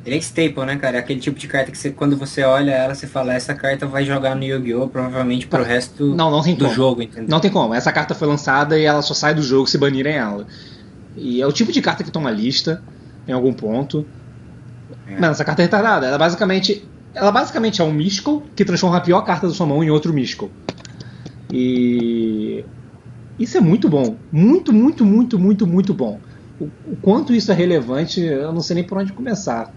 ele é staple, né, cara? É aquele tipo de carta que quando você olha ela, você fala, essa carta vai jogar no Yu-Gi-Oh! Provavelmente pro resto do jogo, entendeu? Não tem como. Essa carta foi lançada e ela só sai do jogo se banirem ela. E é o tipo de carta que toma lista em algum ponto. Mano, essa carta é retardada. Ela basicamente é um Mystical que transforma a pior carta da sua mão em outro Mystical. E isso é muito bom. Muito, muito, muito, muito, muito bom. O quanto isso é relevante, eu não sei nem por onde começar.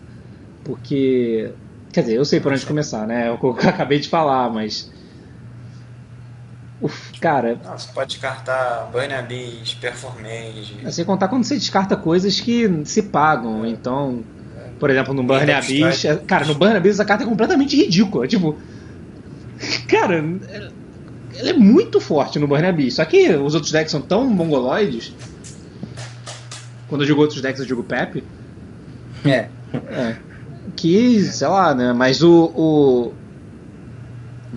Porque... Quer dizer, eu sei por onde começar, né? É o que eu acabei de falar, mas... Cara... Não, você pode descartar Burn Abyss, Performage... Sem contar quando você descarta coisas que se pagam. Então, por exemplo, no Burn Abyss... Cara, no Burn Abyss a carta é completamente ridícula. Tipo... Cara... Ela é muito forte no Burn Abyss. Só que os outros decks são tão mongoloides... Quando eu jogo outros decks, eu jogo Pepe. Que, sei lá, né? Mas o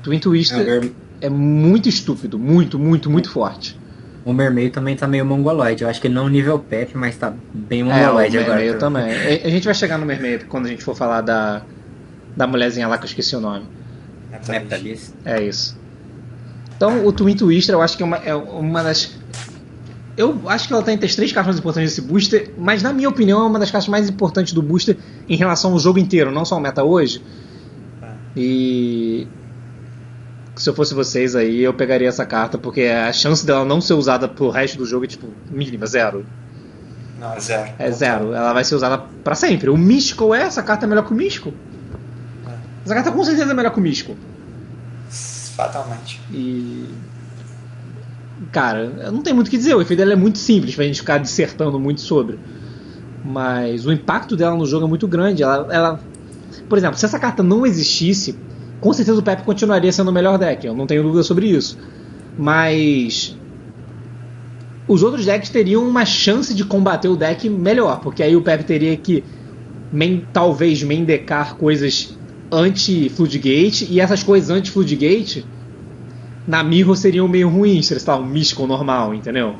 Twin Twister é muito estúpido. Muito, muito, muito forte. O Mermaid também tá meio mongoloide. Eu acho que não nível Pepe, mas tá bem mongoloide agora. O Mermaid também. A gente vai chegar no Mermaid quando a gente for falar da mulherzinha lá que eu esqueci o nome. Neptalis. É isso. Então, o Twin Twister eu acho que é uma das... Eu acho que ela está entre as 3 cartas mais importantes desse booster, mas na minha opinião é uma das cartas mais importantes do booster em relação ao jogo inteiro, não só ao meta hoje. E se eu fosse vocês aí, eu pegaria essa carta, porque a chance dela não ser usada pro resto do jogo é tipo mínima, 0. Não, é 0. É 0, ela vai ser usada pra sempre. O Mystical essa carta é melhor que o Mystical. Essa carta com certeza é melhor que o Mystical. Fatalmente. E... Cara, não tem muito o que dizer, o efeito dela é muito simples pra gente ficar dissertando muito sobre. Mas o impacto dela no jogo é muito grande. Ela... Por exemplo, se essa carta não existisse, com certeza o Pepe continuaria sendo o melhor deck, eu não tenho dúvida sobre isso. Mas os outros decks teriam uma chance de combater o deck melhor, porque aí o Pepe teria que talvez main-deckar coisas anti-Floodgate, e essas coisas anti-Floodgate na Mirror seriam meio ruins, se eles estavam um Mystical normal, entendeu?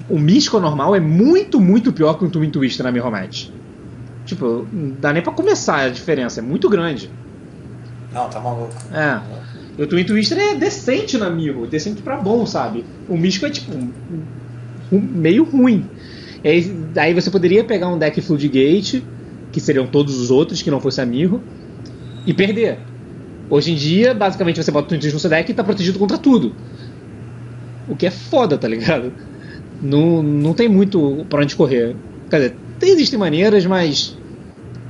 O Mystical normal é muito, muito pior que o Twin Twister na Mirror Match. Tipo, não dá nem pra começar a diferença, é muito grande. Não, tá maluco. O Twin Twister é decente na Mirror, decente pra bom, sabe? O Mystical é tipo meio ruim. Aí você poderia pegar um deck Floodgate, que seriam todos os outros que não fosse a Mirror, e perder. Hoje em dia, basicamente, você bota o Twin Twister no seu deck e tá protegido contra tudo. O que é foda, tá ligado? Não tem muito pra onde correr. Quer dizer, existem maneiras, mas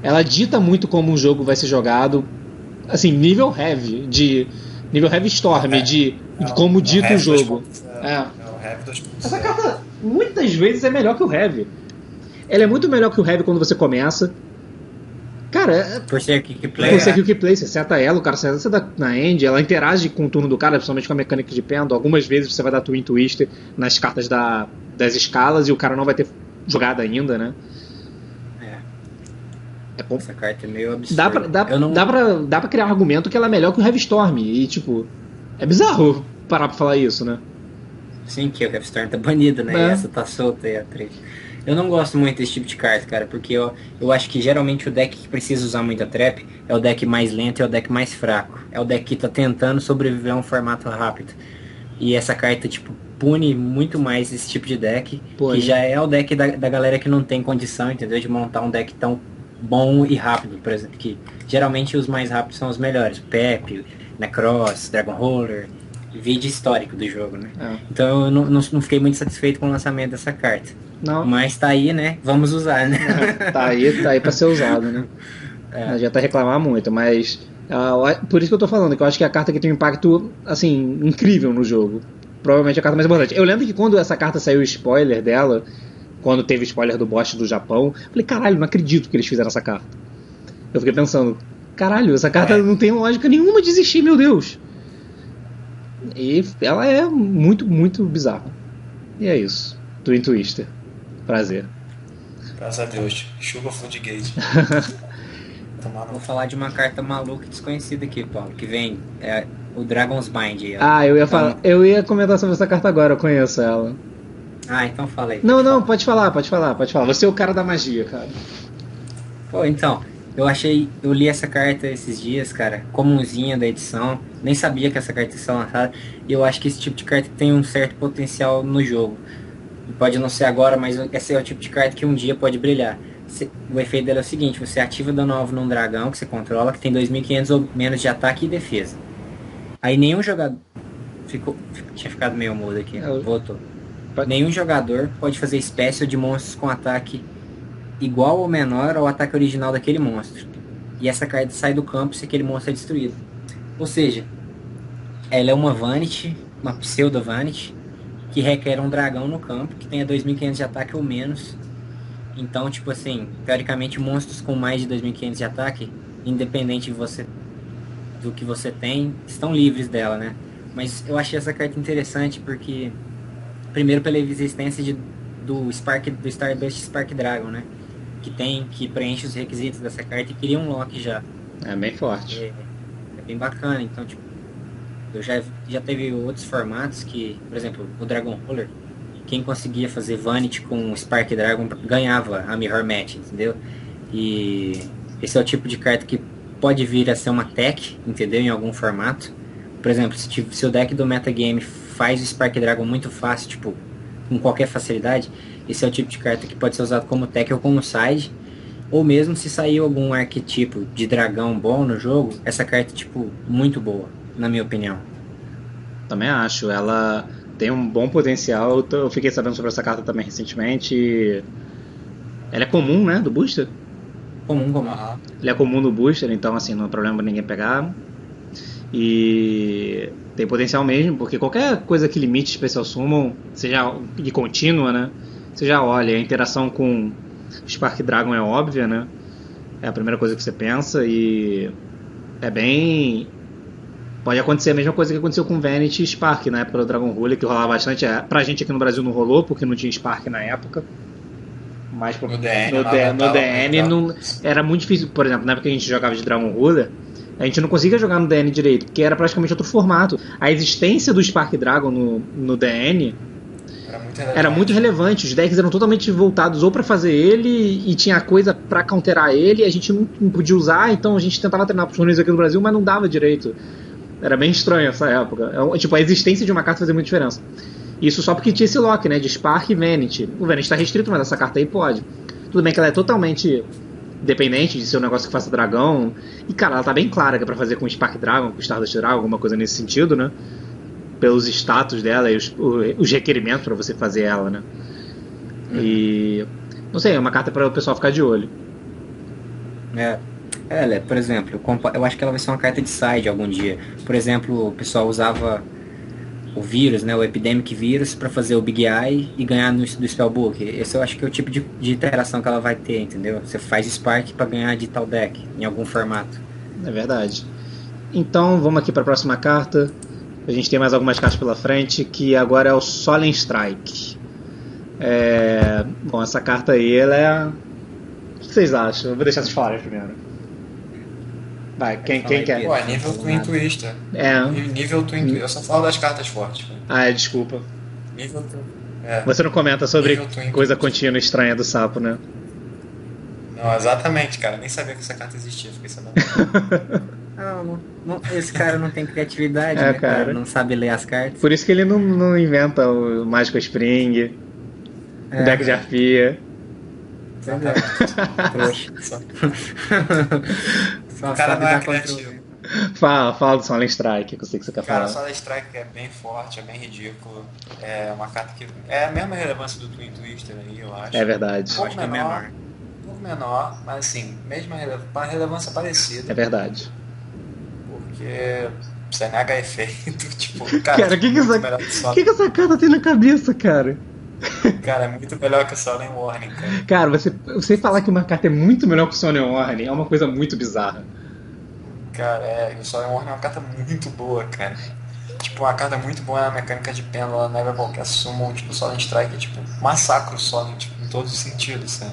ela dita muito como um jogo vai ser jogado. Assim, nível heavy Storm, de como dita o jogo. Essa carta, muitas vezes, é melhor que o heavy. Ela é muito melhor que o heavy quando você começa. Cara, por ser Quick Play, você seta ela, o cara você dá na end, ela interage com o turno do cara, principalmente com a mecânica de pendo. Algumas vezes você vai dar Twin Twister nas cartas das escalas e o cara não vai ter jogado ainda, né? Essa carta é meio absurda. Dá pra criar um argumento que ela é melhor que o Heavy Storm. E tipo, é bizarro parar pra falar isso, né? Sim, que o Heavy Storm tá banido, né? E essa tá solta aí a trade. Eu não gosto muito desse tipo de carta, cara, porque eu acho que geralmente o deck que precisa usar muita trap é o deck mais lento e é o deck mais fraco. É o deck que tá tentando sobreviver a um formato rápido. E essa carta, tipo, pune muito mais esse tipo de deck, que já é o deck da galera que não tem condição, entendeu? De montar um deck tão bom e rápido, por exemplo, que geralmente os mais rápidos são os melhores. Pepe, Necross, Dragon Roller, vídeo histórico do jogo, né? Então eu não fiquei muito satisfeito com o lançamento dessa carta. Não. Mas tá aí, né? Vamos usar, né? Tá aí pra ser usado, né? Não adianta reclamar muito, mas por isso que eu tô falando, que eu acho que é a carta que tem um impacto, assim, incrível no jogo. Provavelmente a carta mais importante. Eu lembro que quando essa carta saiu o spoiler dela, quando teve o spoiler do boss do Japão, eu falei, caralho, não acredito que eles fizeram essa carta. Eu fiquei pensando, caralho, essa carta não tem lógica nenhuma de existir, meu Deus. E ela é muito, muito bizarra. E é isso. Twin Twister. Prazer. Graças a Deus. Chuva Floodgate. Vou falar de uma carta maluca e desconhecida aqui, Paulo, que vem, o Dragon's Bind. Eu ia comentar sobre essa carta agora, eu conheço ela. Então fala aí. Não, pode falar. Você é o cara da magia, cara. Pô, então, eu li essa carta esses dias, cara, comunzinha da edição, nem sabia que essa carta ia ser lançada, e eu acho que esse tipo de carta tem um certo potencial no jogo. Pode não ser agora, mas esse é o tipo de carta que um dia pode brilhar. O efeito dela é o seguinte: você ativa dano alvo num dragão que você controla, que tem 2.500 ou menos de ataque e defesa. Aí nenhum jogador... Tinha ficado meio mudo aqui, voltou. Nenhum jogador pode fazer special de monstros com ataque igual ou menor ao ataque original daquele monstro. E essa carta sai do campo se aquele monstro é destruído. Ou seja, ela é uma Vanity, uma pseudo Vanity, que requer um dragão no campo, que tenha 2.500 de ataque ou menos. Então, tipo assim, teoricamente monstros com mais de 2.500 de ataque, independente do que você tem, estão livres dela, né? Mas eu achei essa carta interessante porque, primeiro pela existência do Starburst Spark Dragon, né? Que preenche os requisitos dessa carta e cria um lock já. É bem forte. É bem bacana, então tipo, eu já teve outros formatos que, por exemplo, o Dragon Roller, quem conseguia fazer Vanity com o Spark Dragon ganhava a Mirror Match, entendeu? E esse é o tipo de carta que pode vir a ser uma tech, entendeu? Em algum formato. Por exemplo, se o deck do metagame faz o Spark Dragon muito fácil, tipo, com qualquer facilidade, esse é o tipo de carta que pode ser usado como tech ou como side. Ou mesmo se sair algum arquetipo de dragão bom no jogo, essa carta é, tipo, muito boa, na minha opinião. Também acho, ela tem um bom potencial. Eu fiquei sabendo sobre essa carta também recentemente. Ela é comum, né, do booster? Comum. Ele é comum do booster, então assim, não é problema pra ninguém pegar. E tem potencial mesmo, porque qualquer coisa que limite Special Summon, seja de contínua, né, você já olha, a interação com Spark Dragon é óbvia, né, é a primeira coisa que você pensa, e é bem... Pode acontecer a mesma coisa que aconteceu com Vanity e Spark na época do Dragon Ruler, que rolava bastante. Pra gente aqui no Brasil não rolou, porque não tinha Spark na época. Mas no DN não, era muito difícil. Por exemplo, na época que a gente jogava de Dragon Ruler, a gente não conseguia jogar no DN direito, porque era praticamente outro formato. A existência do Spark Dragon no DN era muito relevante. Os decks eram totalmente voltados ou pra fazer ele, e tinha coisa pra counterar ele, e a gente não podia usar, então a gente tentava treinar pros torneios aqui no Brasil, mas não dava direito. Era bem estranho essa época. Tipo, a existência de uma carta fazia muita diferença. Isso só porque tinha esse lock, né, de Spark e Vanity. O Vanity tá restrito, mas essa carta aí pode. Tudo bem que ela é totalmente dependente de ser um negócio que faça dragão. E, cara, ela tá bem clara que é pra fazer com Spark Dragon, com Stardust Dragon, alguma coisa nesse sentido, né? Pelos status dela e os requerimentos pra você fazer ela, né? E... não sei, é uma carta para o pessoal ficar de olho. Ela, por exemplo, eu acho que ela vai ser uma carta de side algum dia. Por exemplo, o pessoal usava o vírus, né, o Epidemic Vírus, para fazer o Big Eye e ganhar do Spellbook. Esse eu acho que é o tipo de interação que ela vai ter, entendeu? Você faz Spark para ganhar de tal deck, em algum formato. É verdade. Então, vamos aqui para a próxima carta. A gente tem mais algumas cartas pela frente, que agora é o Solemn Strike. Bom, essa carta aí, ela é... O que vocês acham? Eu vou deixar vocês falarem primeiro. Vai, quem quer? Pô, é nível Twin Twister. Nível Twin Twister. Eu só falo das cartas fortes. Desculpa. Nível Você não comenta sobre coisa contínua estranha do sapo, né? Não, exatamente, cara. Nem sabia que essa carta existia. Fiquei sabendo. Não, esse cara não tem criatividade, né, cara? Não sabe ler as cartas. Por isso que ele não inventa o Magical Spring, o deck de arpia. O cara não é criativo. Fala do Solemn Strike, que eu sei que você quer falar. Cara, o Solemn Strike é bem forte, é bem ridículo. É uma carta que é a mesma relevância do Twin Twister aí, eu acho. É verdade. Um pouco menor, mas assim, mesma relevância parecida. É verdade. Porque você nega efeito, tipo, cara, o que essa carta tem na cabeça, cara? Cara, é muito melhor que o Solemn Warning, cara. Cara, você falar que uma carta é muito melhor que o Solemn Warning é uma coisa muito bizarra. Cara, o Solemn Warning é uma carta muito boa, cara. tipo, uma carta muito boa na mecânica de pêndulo, ela nega qualquer summon, tipo, Solemn Strike, tipo, massacra o Solemn, tipo, em todos os sentidos, sabe?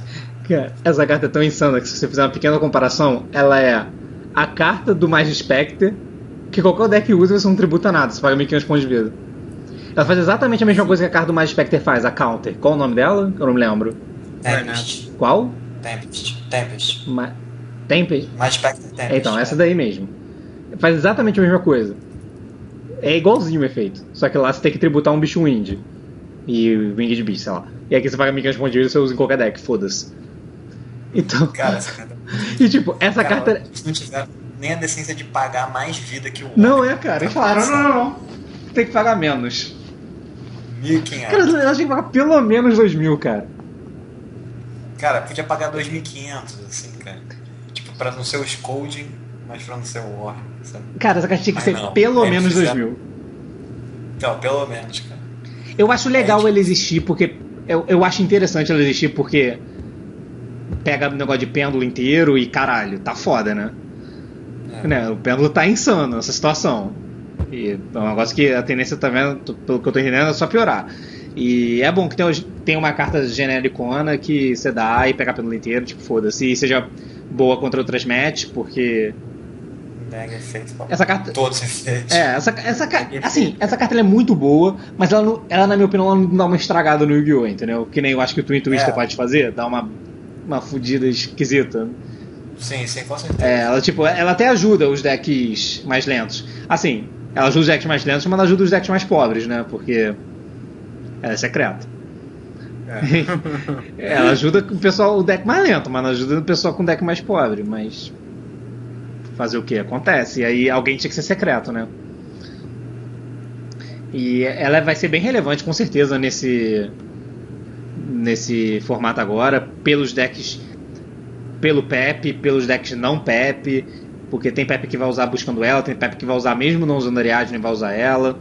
Cara, essa carta é tão insana que se você fizer uma pequena comparação, ela é a carta do Mage Spectre, que qualquer deck usa, você não tributa nada, você paga 1.500 pontos de vida. Ela faz exatamente a mesma coisa que a carta do Mage Spectre faz, a Counter. Qual o nome dela? Eu não me lembro. Tempest. Qual? Tempest. Tempest? Mais Spectre Tempest. Então, essa daí mesmo. Faz exatamente a mesma coisa. É igualzinho o efeito. Só que lá você tem que tributar um bicho Wind. E Winged Beast, sei lá. E aqui você paga 1.500 pontos de vida e você usa em qualquer deck, foda-se. Então... Cara, essa carta... E tipo, essa carta... Eles não tiveram nem a decência de pagar mais vida que o outro. Não é, cara. Eles falaram, não. Tem que pagar menos. 1.500. Cara, elas têm que pagar pelo menos 2.000, cara. Cara, podia pagar 2.500, assim, cara. Tipo, pra não ser o Scolding, mas pra não ser o War, sabe? Cara, essa carta tinha que ser não, pelo eles menos fizeram- 2.000. Então, pelo menos, cara. Eu acho legal tipo- ele existir porque... Eu acho interessante ele existir porque... Pega o negócio de pêndulo inteiro e caralho, tá foda, né? Né, o pêndulo tá insano nessa situação. E é um negócio que a tendência, tá vendo, pelo que eu tô entendendo, é só piorar. E é bom que tem uma carta genericona que você dá e pega o pêndulo inteiro, tipo, foda-se. E seja boa contra outras matches, porque... Mega efeito pra Essa carta... todos os efeitos. essa carta ela é muito boa, mas ela, na minha opinião, ela não dá uma estragada no Yu-Gi-Oh!, entendeu? Que nem eu acho que o Twin Twister pode fazer, dá uma fudida esquisita. Sim, com certeza. Ela até ajuda os decks mais lentos. Assim, ela ajuda os decks mais lentos, mas ela ajuda os decks mais pobres, né? Porque ela é secreta. Ela ajuda o deck mais lento, mas não ajuda o pessoal com o deck mais pobre. Mas fazer o que? Acontece. E aí alguém tinha que ser secreto, né? E ela vai ser bem relevante, com certeza, nesse formato agora, pelos decks, pelo PEP, pelos decks não PEP, porque tem PEP que vai usar buscando ela, tem PEP que vai usar mesmo não usando Ariadne, vai usar ela.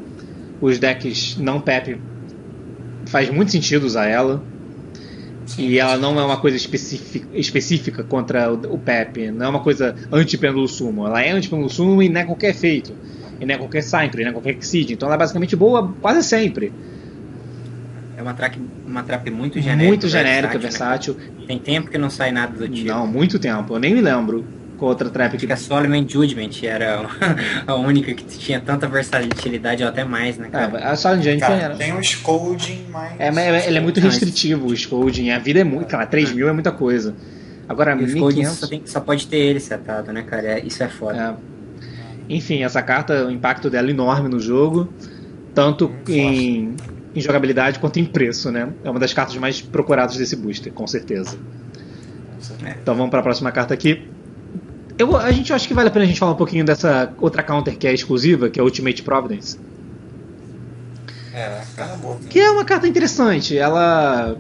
Os decks não PEP faz muito sentido usar ela. E ela não é uma coisa específica contra o PEP, não é uma coisa anti-pêndulo sumo. Ela é anti-pêndulo sumo e não é qualquer efeito, e não é qualquer Synchro, e não é qualquer Exceed. Então ela é basicamente boa quase sempre. É uma trap muito genérica. Muito genérica, versátil. Né? Tem tempo que não sai nada do tipo. Não, muito tempo. Eu nem me lembro qual outra trap Acho que... que a Solemn Judgment era a única que tinha tanta versatilidade ou até mais, né, cara? A Solemn Judgment era... Tem o Scolding, mas... ele é muito restritivo, o Scolding. A vida é muito... Cara, 3.000 é muita coisa. Agora, 1.500... Só pode ter ele setado, né, cara? Isso é foda. Enfim, essa carta, o impacto dela é enorme no jogo. Tanto em jogabilidade quanto em preço, né? É uma das cartas mais procuradas desse booster, com certeza. Então vamos para a próxima carta aqui. A gente acha que vale a pena a gente falar um pouquinho dessa outra counter que é exclusiva, que é Ultimate Providence. Carta boa. Que é uma carta interessante. Ela...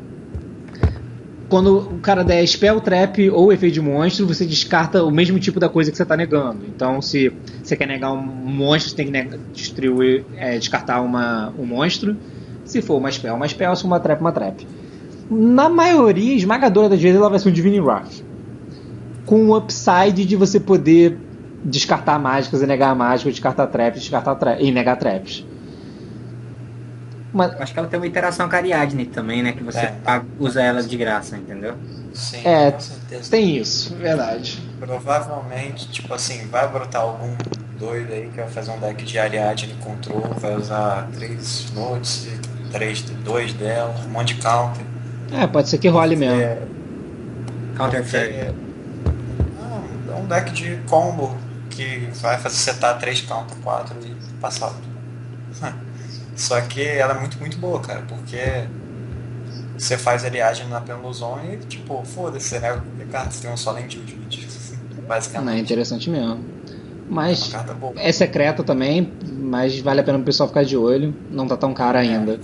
Quando o cara der Spell Trap ou efeito de monstro, você descarta o mesmo tipo da coisa que você está negando. Então, se você quer negar um monstro, você tem que descartar um monstro. Se for uma Spell, se for uma Trap. Na maioria esmagadora das vezes, ela vai ser um Divine Wrath. Com o upside de você poder descartar mágicas e negar mágicas, descartar traps e negar traps. Eu acho que ela tem uma interação com a Ariadne também, né? Que você usa ela de graça, entendeu? Sim, com certeza. Tem isso, verdade. Provavelmente, tipo assim, vai brotar algum doido aí que vai fazer um deck de Ariadne Control, vai usar 3 notes, 2 dela, um monte de counter. Pode ser que role mesmo. Counter Fairy. É um deck de combo que vai fazer setar 3 counter 4 e passar. Só que ela é muito, muito boa, cara, porque você faz Ariadne na Penluzon e, tipo, foda-se, né? Porque, cara, você tem um Solemn Judgment, basicamente. Não, é interessante mesmo. Mas É uma carta boa. é secreta também, mas vale a pena o pessoal ficar de olho. Não tá tão cara ainda.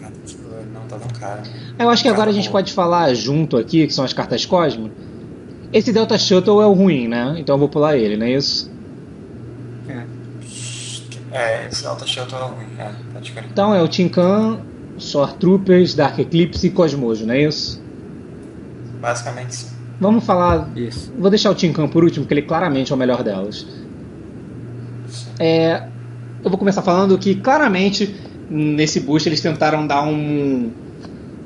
Não tá tão cara. Eu acho que agora a gente pode falar junto aqui, que são as cartas Cosmo. Esse Delta Shuttle é o ruim, né? Então eu vou pular ele, não é isso? Esse Delta Shuttle é ruim, tá de cara. Então é o Tinkan, Sword Troopers, Dark Eclipse e Cosmojo, não é isso? Basicamente sim. Vamos falar... Isso. Vou deixar o Tinkan por último, porque ele claramente é o melhor delas. eu vou começar falando que claramente nesse boost eles tentaram dar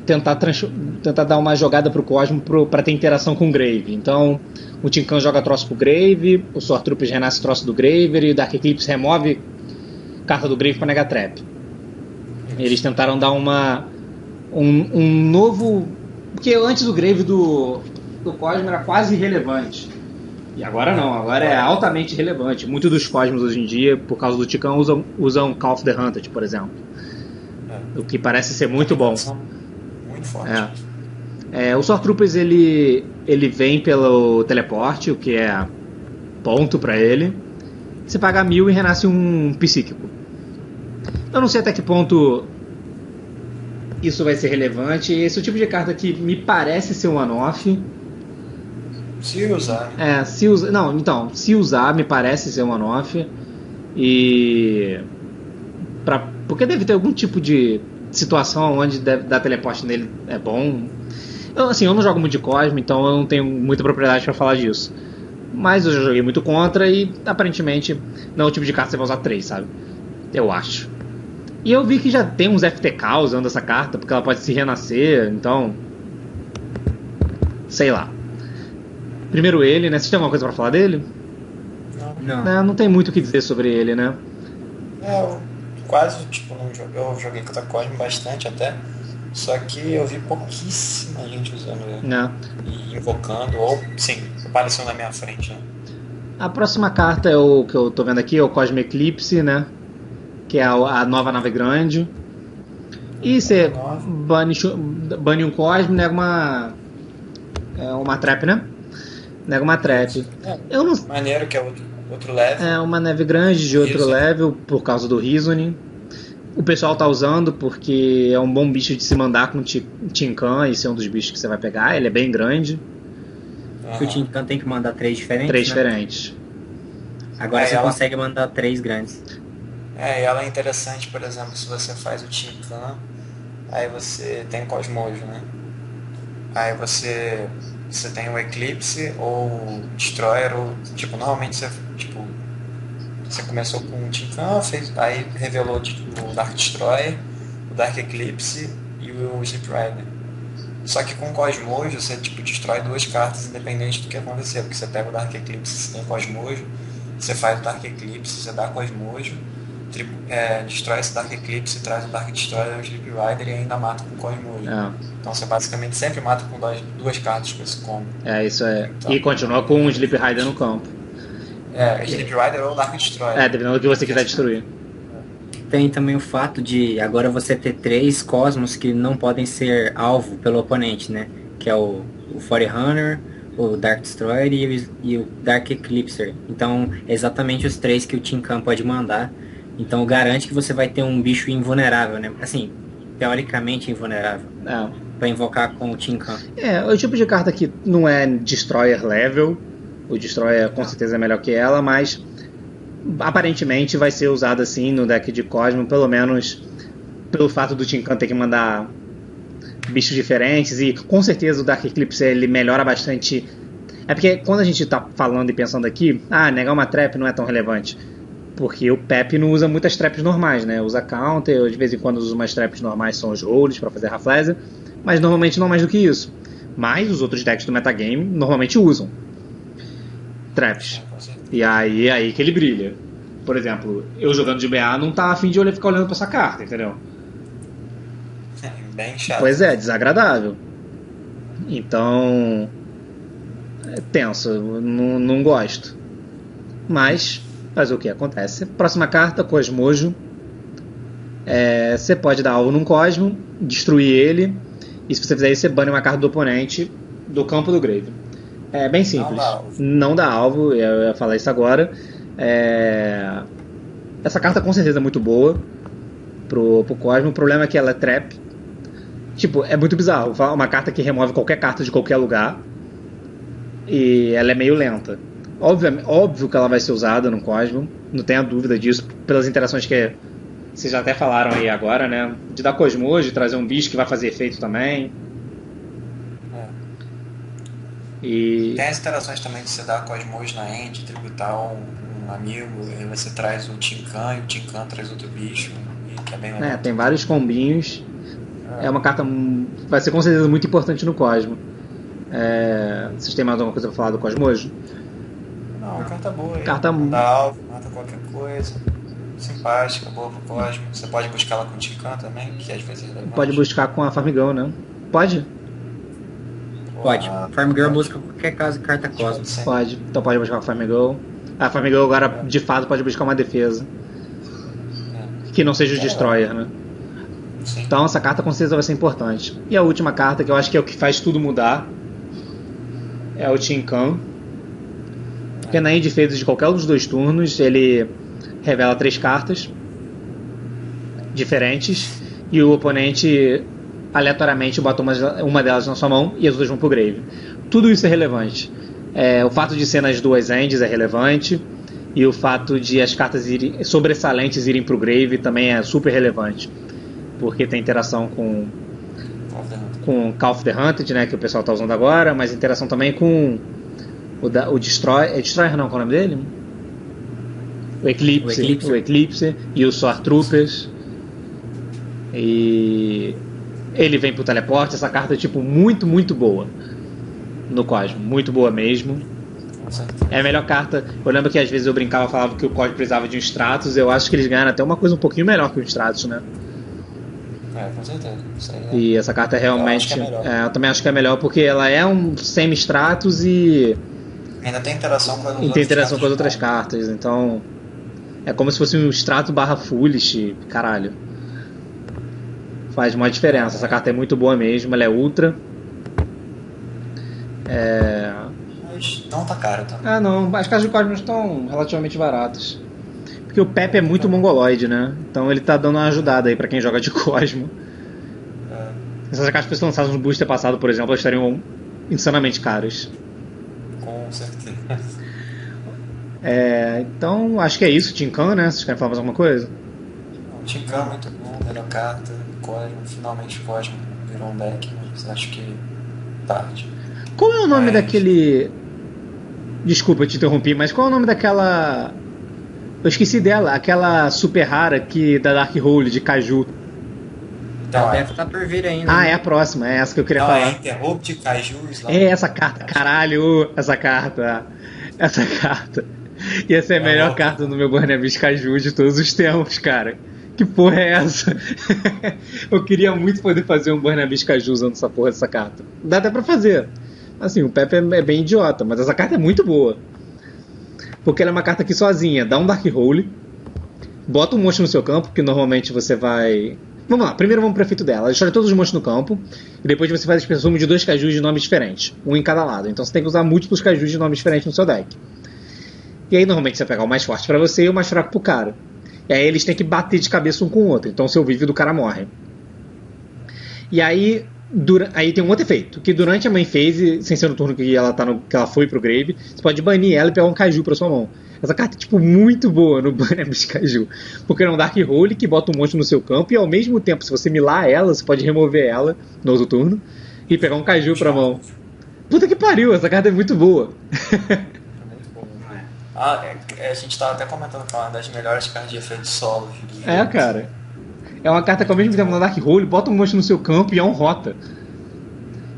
tentar dar uma jogada pro Cosmo pra ter interação com o Grave. Então o Tinkan joga troço pro Grave, o Sword Troopers renasce troço do Grave e o Dark Eclipse remove carta do Grave pra Negatrap. Eles tentaram dar um novo... Porque antes o Grave do Cosmo era quase irrelevante. E agora não, agora é altamente relevante. Muitos dos Cosmos hoje em dia, por causa do Tinkan, usam Call of the Hunted, por exemplo. O que parece ser muito bom. Muito forte. O Sword Troopers ele vem pelo teleporte, o que é ponto pra ele. Você paga 1000 e renasce um psíquico. Eu não sei até que ponto isso vai ser relevante. Esse é o tipo de carta que me parece ser um one-off. Se usar. Se usar, me parece ser um one-off. Porque deve ter algum tipo de situação onde dar teleporte nele é bom. Eu não jogo muito de Cosmo, então eu não tenho muita propriedade para falar disso. Mas eu já joguei muito contra e aparentemente não é o tipo de carta que você vai usar 3, sabe? Eu acho. E eu vi que já tem uns FTK usando essa carta, porque ela pode se renascer, então... Sei lá. Primeiro ele, né? Você tem alguma coisa pra falar dele? Não tem muito o que dizer sobre ele, né? Eu quase, não joguei. Eu joguei contra Cosmo bastante até. Só que eu vi pouquíssima gente usando ele. E invocando, ou sim, apareceu na minha frente, né? A próxima carta é o que eu tô vendo aqui, é o Cosmo Eclipse, né? Que é a nova nave grande. E você bane um Cosmo, nega uma trap, né? Nega uma trap. Maneiro que é outro level. É uma nave grande de outro level por causa do Reasoning. O pessoal tá usando porque é um bom bicho de se mandar com o Tinkan. Esse é um dos bichos que você vai pegar. Ele é bem grande. O Tinkan tem que mandar 3 diferentes. 3 diferentes. Agora você consegue mandar 3 grandes. E ela é interessante, por exemplo, se você faz o Tinkan, aí você tem o Cosmojo, né? Aí você tem o Eclipse ou o Destroyer, ou normalmente você começou com o Tinkan, aí revelou o Dark Destroyer, o Dark Eclipse e o Sleep Rider. Só que com o Cosmojo você destrói 2 cartas independente do que acontecer, porque você pega o Dark Eclipse, você tem o Cosmojo, você faz o Dark Eclipse, você dá Cosmojo, destrói esse Dark Eclipse, traz o Dark Destroyer, o Sleep Rider e ainda mata com o Cosmojo. Então você basicamente sempre mata com 2 cartas com esse combo. Isso é. Então, e continua com o Sleep Rider no campo. Sleep Rider ou Dark Destroyer. Dependendo do que você quiser destruir. Tem também o fato de agora você ter 3 Cosmos que não podem ser alvo pelo oponente, né? Que é o Forerunner, o Dark Destroyer e o Dark Eclipser. Então, exatamente os 3 que o Tinkan pode mandar. Então, garante que você vai ter um bicho invulnerável, né? Assim, teoricamente invulnerável. Pra invocar com o Tinkan. O tipo de carta que não é Destroyer level. O Destroyer com certeza é melhor que ela, mas aparentemente vai ser usado assim no deck de Cosmo, pelo menos pelo fato do Tinkan ter que mandar bichos diferentes, e com certeza o Dark Eclipse ele melhora bastante. É porque quando a gente tá falando e pensando aqui, negar uma trap não é tão relevante, porque o Pepe não usa muitas traps normais, né? Usa counter, ou de vez em quando usa umas traps normais, são os rolls pra fazer Half Laser, mas normalmente não mais do que isso. Mas os outros decks do metagame normalmente usam traps. E aí que ele brilha. Por exemplo, eu jogando de BA não tá afim de ficar olhando pra essa carta, entendeu? Bem chato. Pois é, desagradável. Então é tenso, não gosto. Mas fazer o que acontece. Próxima carta, Cosmojo. Você pode dar alvo num Cosmo, destruir ele, e se você fizer isso, você bane uma carta do oponente do campo do Grave. É bem simples. Não dá alvo, eu ia falar isso agora. Essa carta com certeza é muito boa pro Cosmo. O problema é que ela é trap. É muito bizarro. Uma carta que remove qualquer carta de qualquer lugar. E ela é meio lenta. Óbvio que ela vai ser usada no Cosmo. Não tenha dúvida disso. Pelas interações que vocês já até falaram aí agora, né? De dar Cosmojo, de trazer um bicho que vai fazer efeito também. E Tem as interações também de você dar Cosmos na end, tributar um amigo, e aí você traz o Tinkan e o Tinkan traz outro bicho, e que é bem legal. tem vários combinhos. É uma carta, vai ser com certeza muito importante no Cosmo. Vocês têm mais alguma coisa pra falar do Cosmos? Não, carta boa aí. Carta- Dá alvo, mata qualquer coisa. Simpática, boa pro Cosmo. Você pode buscar ela com o Tinkan também, que às vezes é relevante. Pode buscar com a Farmigão, né? Pode? Pode. Ah, Farm Girl pode. busca qualquer caso carta Cosmo. Sim. Pode. Então pode buscar com a Farmigão. A Farmigão agora, de fato, pode buscar uma defesa. Que não seja o Destroyer, né? Sim. Então essa carta com certeza vai ser importante. E a última carta, que eu acho que é o que faz tudo mudar, é o Tinkan. Porque na end phase de qualquer um dos 2 turnos, ele revela 3 cartas diferentes e o oponente aleatoriamente bota uma delas na sua mão e as outras vão pro grave. Tudo isso é relevante. O fato de ser nas 2 ends é relevante, e o fato de as cartas sobressalentes irem pro grave também é super relevante, porque tem interação com Call of the Hunted, né, que o pessoal tá usando agora, mas interação também com o Destroyer. Destroyer não, qual é o nome dele? O Eclipse e o Sword Troopers. E ele vem pro teleporte. Essa carta é tipo muito, muito boa no Cosmo, muito boa mesmo. É a melhor carta. Eu lembro que às vezes eu brincava, falava que o Cosmo precisava de um Stratos. Eu acho que eles ganharam até uma coisa um pouquinho melhor que o Stratos, né? Com certeza. Isso aí E essa carta é realmente. Eu acho que é melhor. Eu também acho que é melhor, porque ela é um semi-Stratos e ainda tem interação com as tem interação com as outras cartas. Então é como se fosse um Strato barra Foolish. Caralho. Faz uma diferença. Essa carta é muito boa mesmo. Ela é ultra. Mas não tá caro, tá? Não. As cartas de Cosmos estão relativamente baratas. Porque o Pepe é muito mongoloide, né? Então ele tá dando uma ajudada aí pra quem joga de Cosmo. Se essas cartas fossem lançadas no booster passado, por exemplo, elas estariam insanamente caras. Com certeza. Então acho que é isso, Tinkan, né? Vocês querem falar mais alguma coisa? O Tinkan é muito bom, melhor carta. Cosmo, finalmente Cosmo virou um deck, mas acho que tarde. Qual é o nome daquele... Desculpa, eu te interrompi, mas qual é o nome daquela... Eu esqueci dela, aquela super rara da Dark Hole, de Caju. Então, Deve estar por vir ainda. É a próxima, é essa que eu queria não, falar. é Interrupt, Kaijus lá. Essa carta, caralho, essa carta. Ia ser a melhor carta no meu Barnabis Caju de todos os tempos, cara. Que porra é essa? Eu queria muito poder fazer um Barnabis Caju usando essa porra dessa carta. Dá até pra fazer. Assim, o Pepe é bem idiota, mas essa carta é muito boa. Porque ela é uma carta que sozinha dá um Dark Hole, bota um monstro no seu campo, que normalmente você vai... Vamos lá, primeiro vamos pro efeito dela. Ela destrói todos os monstros no campo, e depois você faz a expressão de 2 Cajus de nomes diferentes, um em cada lado. Então você tem que usar múltiplos Cajus de nomes diferentes no seu deck. E aí normalmente você vai pegar o mais forte pra você e o mais fraco pro cara. E aí eles têm que bater de cabeça um com o outro, então o seu vive do cara morre. E aí... Aí tem um outro efeito, que durante a main phase, sem ser no turno que ela foi pro grave, você pode banir ela e pegar um Caju pra sua mão. Essa carta é tipo muito boa no Barnabis Caju, porque é um Dark Hole que bota um monstro no seu campo e ao mesmo tempo, se você milar ela, você pode remover ela no outro turno e pegar um Caju pra mão. Puta que pariu, essa carta é muito boa. A gente tava até comentando que é uma das melhores cartas de efeito solo. Cara. É uma carta que ao mesmo tempo na Dark Hole bota um monstro no seu campo e é um rota.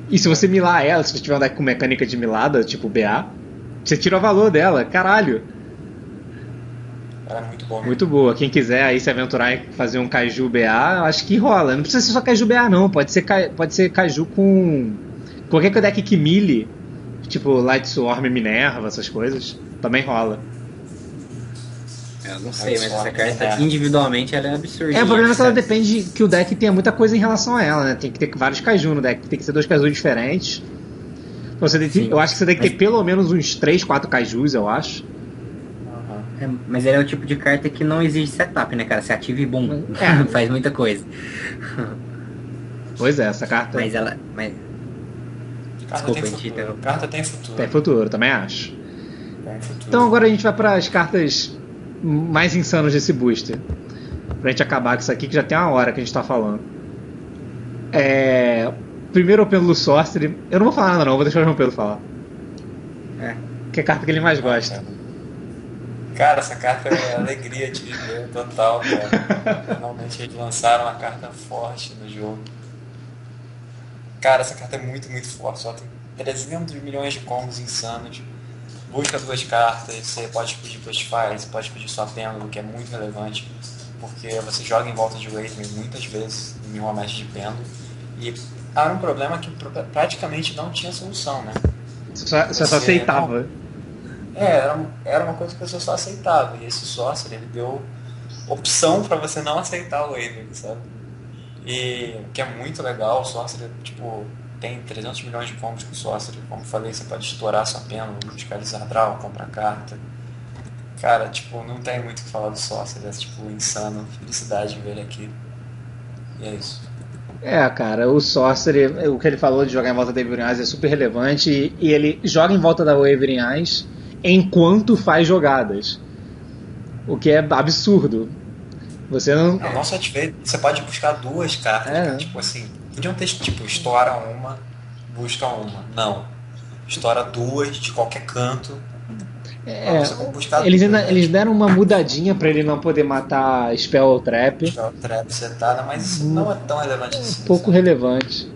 E se você milar ela, se você tiver um deck com mecânica de milada, tipo BA, você tira o valor dela, caralho. Ela é muito boa. Muito boa. Quem quiser aí se aventurar e fazer um Kaiju BA, acho que rola. Não precisa ser só Kaiju BA não, pode ser Kaiju com qualquer deck que mile, tipo Light Swarm, Minerva, essas coisas, também rola. Eu não sei, mas essa carta individualmente ela é absurda. O problema é que ela depende que o deck tenha muita coisa em relação a ela, né? Tem que ter vários Kaiju no deck, tem que ser 2 Kaiju diferentes. Então, eu acho que você tem que ter pelo menos uns 3, 4 Kaijus, eu acho. Mas ele é o tipo de carta que não exige setup, né, cara? Você ativa e bum, faz muita coisa. Pois é, essa carta... Desculpa, carta tem futuro. Tem futuro, também acho. Então agora a gente vai para as cartas mais insanas desse booster, pra gente acabar com isso aqui, que já tem uma hora que a gente tá falando. Primeiro o Pêndulo Sorcery. Eu não vou falar nada não, vou deixar o João Pedro falar. Que é a carta que ele mais gosta. Cara, essa carta é alegria de viver total, cara. Finalmente eles lançaram uma carta forte no jogo. Cara, essa carta é muito, muito forte. Só tem 300 milhões de combos insanos. Busca 2 cartas, você pode pedir Plustify, você pode pedir sua pêndulo, que é muito relevante. Porque você joga em volta de Wavery muitas vezes em uma match de pêndulo. E era um problema que praticamente não tinha solução, né? Você só aceitava. Era uma coisa que você só aceitava. E esse Sorcerer, ele deu opção pra você não aceitar o Wavery, sabe? E o que é muito legal, o Sorcerer, tipo, tem 300 milhões de combos com o Sorcerer. Como eu falei, você pode estourar sua pena, buscar Lizardrau, comprar carta. Cara, tipo, não tem muito o que falar do Sorcerer, é tipo, insano, felicidade de ver ele aqui. E é isso. Cara, o Sorcerer, o que ele falou de jogar em volta da Wavering Eyes é super relevante e ele joga em volta da Wavering Eyes enquanto faz jogadas. O que é absurdo. Você não satisfeito. Você pode buscar 2 cartas, cara. Tipo assim, podiam ter, tipo, estoura uma, busca uma. Não. Estoura 2 de qualquer canto. Eles deram uma mudadinha pra ele não poder matar Spell ou Trap. Spell Trap setada, mas isso não é tão relevante assim. Pouco relevante.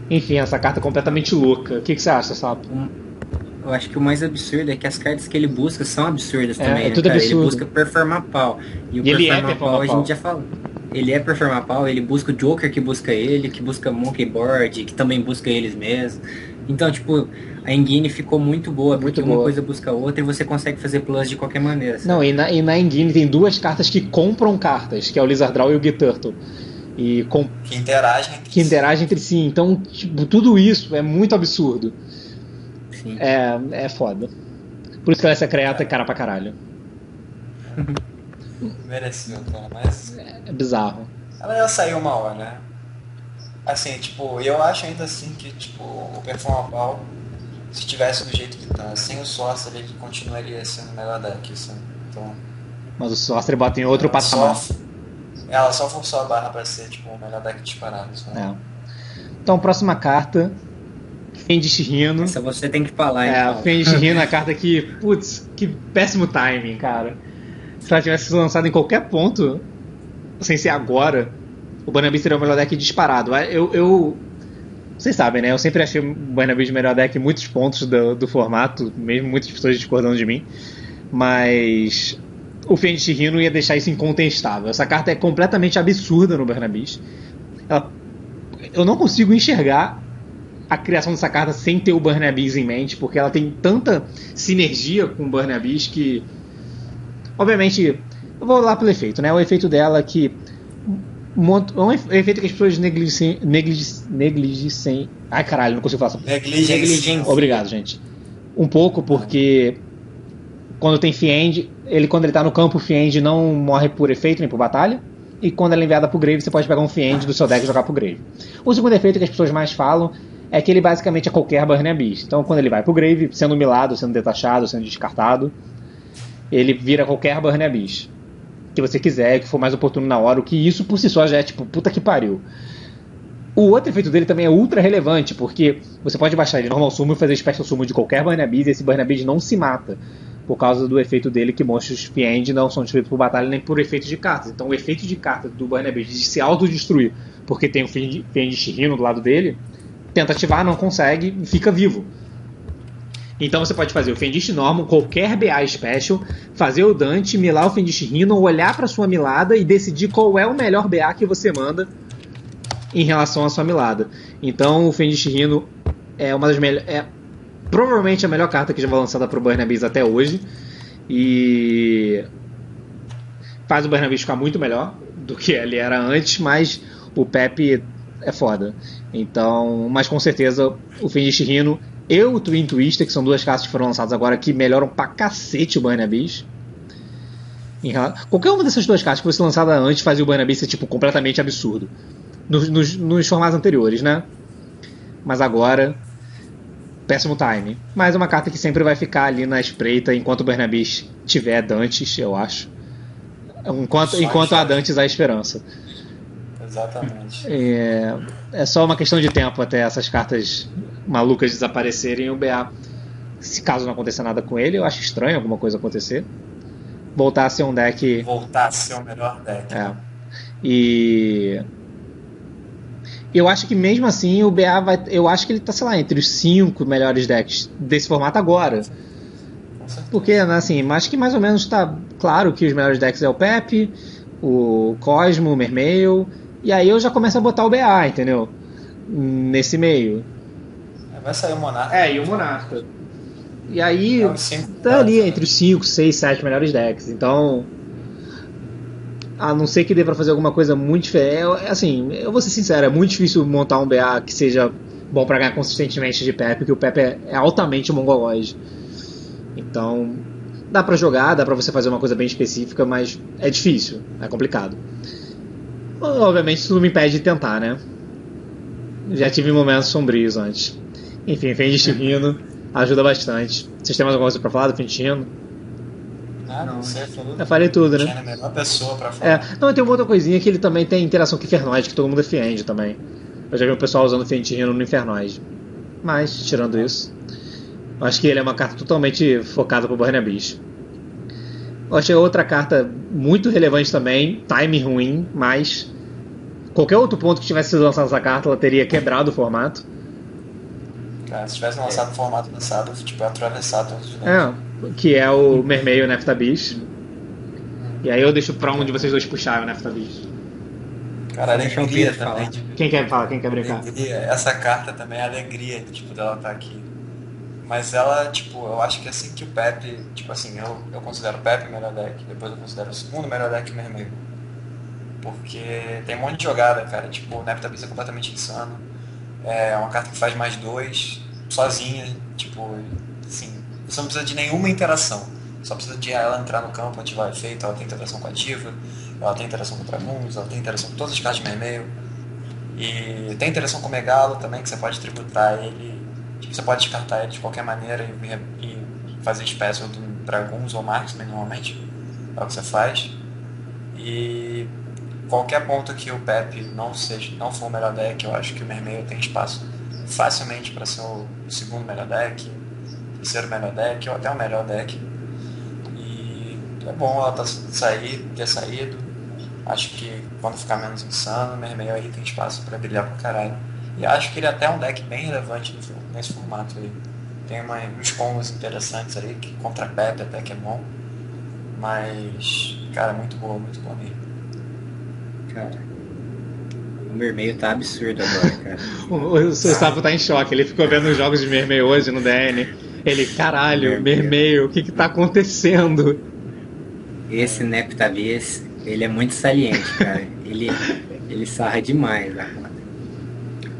Enfim, essa carta é completamente louca. O que você acha, Sapo? Eu acho que o mais absurdo é que as cartas que ele busca são absurdas também. É tudo cara? absurdo. Ele busca performar pau. E o ele performar pau a gente já falou. Ele é performar pau, ele busca o Joker que busca ele, que busca Monkey Board, que também busca eles mesmos. Então, tipo, a engine ficou muito boa, porque uma coisa busca a outra e você consegue fazer plus de qualquer maneira. Sabe? Não, e na engine tem 2 cartas que compram cartas, que é o Lizardrau e o Giturtle. Que interagem entre si. Então, tipo, tudo isso é muito absurdo. Sim. É foda. Por isso que ela é secreta e cara pra caralho. Mereceu, cara, mas... É bizarro. Ela já saiu uma hora, né? Assim, tipo, eu acho ainda assim que, tipo, o Performa Pau, se tivesse do jeito que tá, sem o Sorcerer, ele continuaria sendo o melhor deck, sabe? Então... Mas o Sorcerer bota em outro patamar. Ela só forçou a barra pra ser, tipo, o melhor deck disparado, sabe? Então, próxima carta... Fendish Rhino. Essa você tem que falar, então. Fendish Rhino é a carta que... Putz, que péssimo timing, cara. Se ela tivesse sido lançada em qualquer ponto, sem ser agora, o Burnaby seria o melhor deck disparado. Vocês sabem, né? Eu sempre achei o Burnaby o melhor deck em muitos pontos do formato, mesmo muitas pessoas discordando de mim. Mas o Fendish Rhino ia deixar isso incontestável. Essa carta é completamente absurda no Burnaby. Eu não consigo enxergar a criação dessa carta sem ter o Burnaby em mente, porque ela tem tanta sinergia com o Burnaby que... Obviamente, eu vou lá pelo efeito, né? O efeito dela que... É um efeito que as pessoas negligenciam... Ai, caralho, não consigo falar. Negligenciam. Obrigado, gente. Um pouco, porque... Quando tem Fiend, quando ele tá no campo, o Fiend não morre por efeito nem por batalha. E quando ela é enviada pro Grave, você pode pegar um Fiend do seu deck e jogar pro Grave. O segundo efeito que as pessoas mais falam é que ele basicamente é qualquer Burnaby. Então, quando ele vai pro Grave, sendo milado, sendo detachado, sendo descartado, ele vira qualquer Burnaby que você quiser, que for mais oportuno na hora, o que isso por si só já é tipo, puta que pariu. O outro efeito dele também é ultra relevante, porque você pode baixar ele normal summon e fazer special summon de qualquer Burnaby, e esse Burnaby não se mata, por causa do efeito dele que monstros Fiend não são destruídos por batalha nem por efeito de cartas. Então o efeito de carta do Burnaby de se autodestruir, porque tem o Fendish Rhino do lado dele, tenta ativar, não consegue e fica vivo. Então você pode fazer o Fendish Normal, qualquer BA Special, fazer o Dante, milar o Fendish Rhino, olhar para sua milada e decidir qual é o melhor BA que você manda em relação à sua milada. Então o Fendish Rhino é uma das melhores... provavelmente a melhor carta que já foi lançada para o Burnaby até hoje. E faz o Burnaby ficar muito melhor do que ele era antes, mas o Pepe é foda. Então, mas com certeza o Fendish Rhino e o Twin Twister, que são 2 cartas que foram lançadas agora, que melhoram pra cacete o Burnaby. Qualquer uma dessas 2 cartas que fosse lançada antes fazia o Burnaby ser tipo, completamente absurdo. Nos formatos anteriores, né? Mas agora, péssimo time. Mas é uma carta que sempre vai ficar ali na espreita enquanto o Burnaby tiver Dantes, eu acho. Enquanto há Dantes, há esperança. Exatamente. É só uma questão de tempo até essas cartas malucas desaparecerem e o BA se caso não aconteça nada com ele, eu acho estranho alguma coisa acontecer. Voltar a ser um deck... Voltar a ser o melhor deck. E... eu acho que mesmo assim o BA vai... eu acho que ele tá, sei lá, entre os 5 melhores decks desse formato agora. Porque, né, assim, acho que mais ou menos tá claro que os melhores decks é o Pepe, o Cosmo, o Mermail, e aí eu já começo a botar o BA, entendeu? Nesse meio. Vai sair o Monarca. E o Monarca. E aí, Cinco tá ali entre os 5, 6, 7 melhores decks. Então, a não ser que dê pra fazer alguma coisa muito diferente. Assim, eu vou ser sincero, é muito difícil montar um BA que seja bom pra ganhar consistentemente de Pepe, porque o Pepe é altamente mongolóide. Então, dá pra jogar, dá pra você fazer uma coisa bem específica, mas é difícil, é complicado. Obviamente isso não me impede de tentar, né? Já tive momentos sombrios antes. Enfim, Fendishino ajuda bastante. Vocês têm mais alguma coisa pra falar do Fendishino? Não, você falou. Eu falei tudo, né? É a melhor pessoa pra falar. Não, tem uma outra coisinha que ele também tem interação com o Infernoid, que todo mundo defende também. Eu já vi o pessoal usando o Fendishino no Infernoid. Mas, tirando isso, acho que ele é uma carta totalmente focada pro Burn Abyss. Eu achei outra carta muito relevante também, time ruim, mas qualquer outro ponto que tivesse sido lançado essa carta, ela teria quebrado o formato. Cara, se tivesse lançado o formato lançado, tipo, atravessado todos os jogos. Que é o Mermail e o Neftabish. E aí eu deixo pra onde vocês dois puxarem o Neftabish. Cara, alegria também. Quem quer falar? Quem quer brincar? Alegria. Essa carta também é alegria, tipo, dela estar aqui. Mas ela, tipo, eu acho que assim que o Pepe, tipo assim, eu considero o Pepe o melhor deck, depois eu considero o segundo melhor deck o Mermail. Porque tem um monte de jogada, cara, tipo, o Neftabiss é completamente insano. É uma carta que faz mais 2, sozinha, tipo, assim, você não precisa de nenhuma interação. Só precisa de ela entrar no campo, ativar efeito, ela tem interação com a ativa, ela tem interação com o Draguns, ela tem interação com todas as cartas de Mermail. E tem interação com o Megalo também, que você pode tributar ele. Tipo, você pode descartar ele de qualquer maneira e fazer special do Draguns ou Marksman normalmente. É o que você faz. E qualquer ponto que o Pepe não for o melhor deck, eu acho que o Mermail tem espaço facilmente para ser o segundo melhor deck, terceiro melhor deck ou até o melhor deck. E é bom ela ter saído. Acho que quando ficar menos insano, o Mermail aí tem espaço para brilhar pra caralho. E acho que ele é até um deck bem relevante nesse formato aí. Tem uns combos interessantes aí, que contra Pepe até que é bom. Mas, cara, muito boa mesmo. Cara, o Mermail tá absurdo agora, cara. O Gustavo tá em choque, ele ficou vendo os jogos de Mermail hoje no DN. Ele, caralho, Mermail, o que tá acontecendo? Esse Neftabiss, ele é muito saliente, cara. Ele sarra demais, né?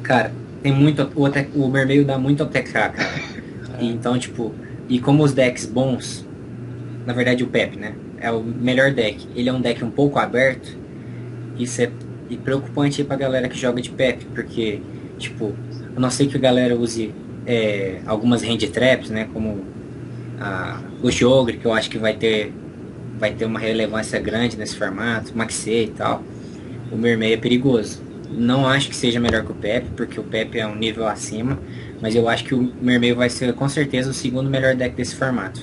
Cara, tem muito. O Mermail dá muito OTK, cara. Então, tipo, e como os decks bons, na verdade o Pepe, né? É o melhor deck. Ele é um deck um pouco aberto. Isso é preocupante aí pra galera que joga de Pepe, porque, tipo, a não ser que a galera use algumas hand traps, né? Como o Ogre, que eu acho que vai ter uma relevância grande nesse formato, Maxei e tal. O Mermail é perigoso. Não acho que seja melhor que o Pepe, porque o Pepe é um nível acima, mas eu acho que o Mermail vai ser com certeza o segundo melhor deck desse formato.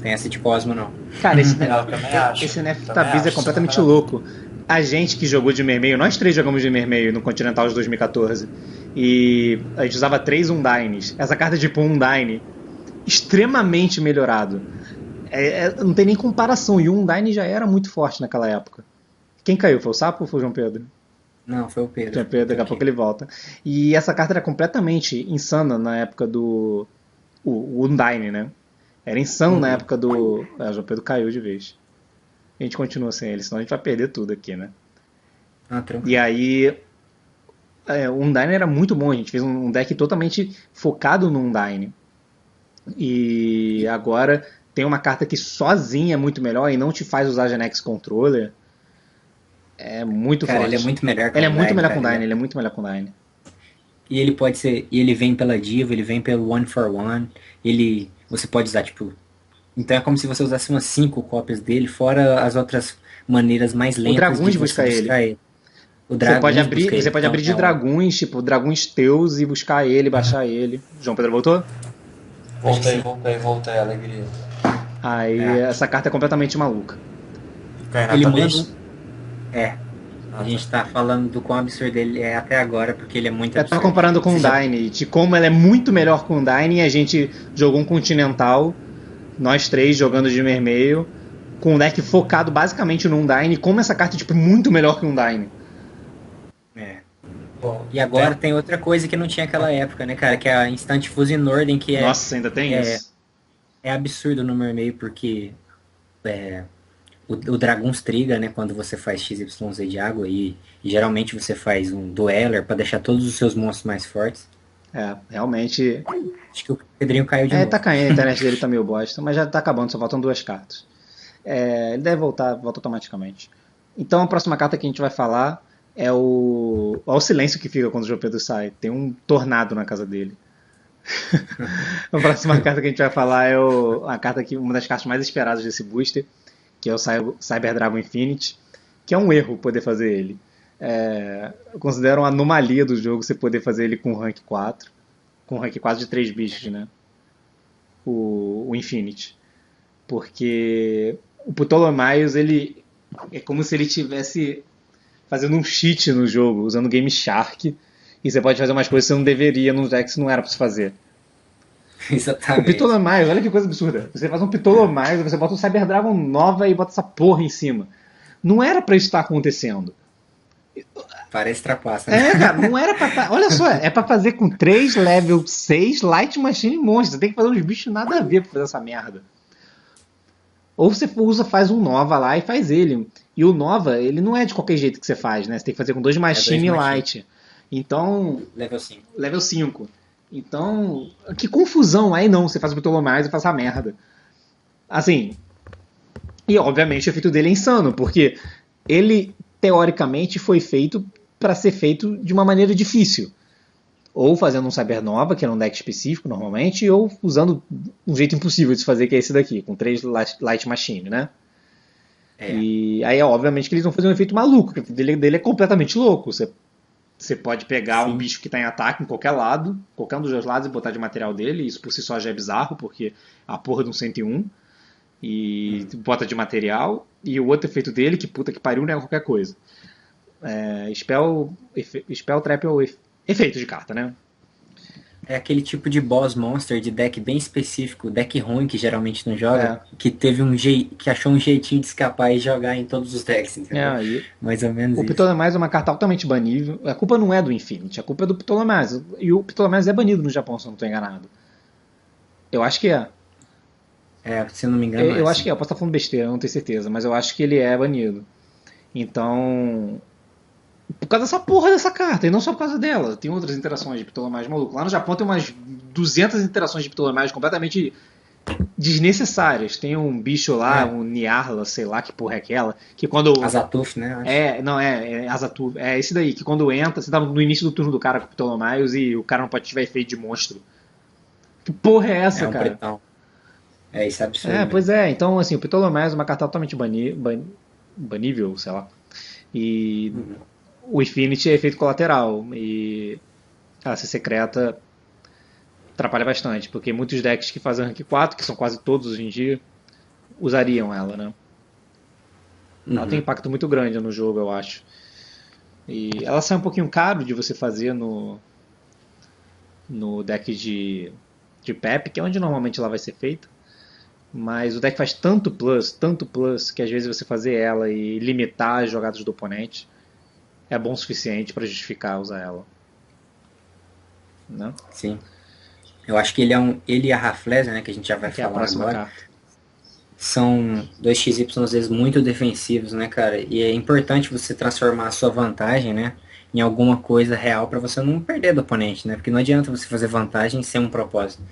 Tem essa de Cosmo não. Cara, esse Neftabiss é completamente louco. A gente que jogou de Mermail, nós três jogamos de Mermail no Continental de 2014, e a gente usava 3 Undines. Essa carta é tipo um Undine extremamente melhorado. Não tem nem comparação, e o Undine já era muito forte naquela época. Quem caiu? Foi o Sapo ou foi o João Pedro? Não, foi o Pedro. João Pedro, daqui a pouco ele volta. E essa carta era completamente insana na época do o Undine, né? Era insano na época do... o João Pedro caiu de vez. A gente continua sem ele, senão a gente vai perder tudo aqui, né? E aí... o Undine era muito bom, a gente fez um deck totalmente focado no Undine. E agora tem uma carta que sozinha é muito melhor e não te faz usar Genex Controller. É muito forte. Ele é muito melhor com o Undine. Ele é muito melhor com o Undine, ele é muito melhor com o Undine. E ele pode ser... E ele vem pela Diva, ele vem pelo One for One. Você pode usar, tipo... Então é como se você usasse umas 5 cópias dele, fora as outras maneiras mais lentas. O Draguns de buscar ele. Você pode abrir de Draguns, tipo, Draguns teus e buscar ele, baixar ele. João Pedro voltou? Voltei, alegria. Aí essa carta é completamente maluca. Ele muda. A gente tá falando do quão absurdo ele é até agora, porque ele é muito Eu absurdo. tava comparando com o Dyne, de como ela é muito melhor com o Dyne, e a gente jogou um Continental, nós três jogando de vermelho, com um deck focado basicamente no Undyne, como essa carta é tipo, muito melhor que o Undyne. Bom, e agora tem outra coisa que não tinha naquela época, né, cara? Que é a Instant Fuse in Norden, que Nossa, ainda tem isso? É absurdo no vermelho, porque o Dragon's Trigger, né, quando você faz XYZ de água, e geralmente você faz um Dueler pra deixar todos os seus monstros mais fortes. Realmente... Acho que o Pedrinho caiu de novo. Tá caindo, a internet dele tá meio bosta, mas já tá acabando, só faltam 2 cartas. Ele deve volta automaticamente. Então a próxima carta que a gente vai falar é olha o silêncio que fica quando o João Pedro sai. Tem um tornado na casa dele. A próxima carta que a gente vai falar é uma das cartas mais esperadas desse booster, que é o Cyber Dragon Infinity, que é um erro poder fazer ele. Eu considero uma anomalia do jogo você poder fazer ele com rank 4. Com rank 4 de 3 bichos, né? O Infinity. Porque o Ptolomaios, ele é como se ele tivesse fazendo um cheat no jogo, usando Game Shark, e você pode fazer umas coisas que você não deveria nos decks que não era pra se fazer. Exatamente. O Ptolomaios, olha que coisa absurda. Você faz um Ptolomaios, você bota um Cyber Dragon nova e bota essa porra em cima. Não era pra isso estar acontecendo. Parece trapaça, né? Cara, não era pra... Olha só, é pra fazer com 3 level 6 Light Machine Monstros. Você tem que fazer uns bichos nada a ver pra fazer essa merda. Ou você faz um Nova lá e faz ele. E o Nova, ele não é de qualquer jeito que você faz, né? Você tem que fazer com 2 Machine Light. Então... Level 5. Então, que confusão. Aí não, você faz o Ptolomaios e faz essa merda. Assim... E, obviamente, o efeito dele é insano, porque ele, teoricamente, foi feito para ser feito de uma maneira difícil. Ou fazendo um Cybernova, que era um deck específico normalmente, ou usando um jeito impossível de se fazer, que é esse daqui, com 3 Light Machine, né? E aí, obviamente, que eles vão fazer um efeito maluco, que o dele é completamente louco. Você pode pegar um bicho que está em ataque em qualquer lado, qualquer um dos 2 lados, e botar de material dele. Isso por si só já é bizarro, porque a porra de um 101. E bota de material. E o outro efeito dele, que puta que pariu, não é qualquer coisa. Spell Trap é o efeito de carta, né? É aquele tipo de boss monster de deck bem específico, deck ruim que geralmente não joga, que teve que achou um jeitinho de escapar e jogar em todos os decks, entendeu? Mais ou menos o isso. O Ptolomaios é uma carta altamente banível. A culpa não é do Infinity, a culpa é do Ptolomaios. E o Ptolomaios é banido no Japão, se eu não estou enganado. Eu acho que é. Se eu não me engano. Eu acho que é, eu posso estar falando besteira, não tenho certeza, mas eu acho que ele é banido. Então... Por causa dessa porra dessa carta, e não só por causa dela. Tem outras interações de Ptolomaios maluco. Lá no Japão tem umas 200 interações de Ptolomaios completamente desnecessárias. Tem um bicho lá, um Niarla, sei lá que porra é aquela, que quando... Azatuf, né? Azatuf. É esse daí, que quando entra, você tá no início do turno do cara com Ptolomaios e o cara não pode tiver efeito de monstro. Que porra é essa, cara? Pretão. Isso é absurdo. Pois é. Então, assim, o Ptolomaios é uma carta totalmente banível, sei lá. E... O Infinity é efeito colateral e a ser secreta atrapalha bastante, porque muitos decks que fazem rank 4, que são quase todos hoje em dia, usariam ela, né? Ela tem um impacto muito grande no jogo, eu acho. E ela sai um pouquinho caro de você fazer no deck de PEP, que é onde normalmente ela vai ser feita. Mas o deck faz tanto plus, que às vezes você fazer ela e limitar as jogadas do oponente é bom o suficiente para justificar usar ela. Não? Sim. Eu acho que ele e a Rafflesia, né, que a gente já vai falar agora, carta. São 2 XY às vezes muito defensivos, né, cara? E é importante você transformar a sua vantagem, né, em alguma coisa real para você não perder do oponente, né? Porque não adianta você fazer vantagem sem um propósito.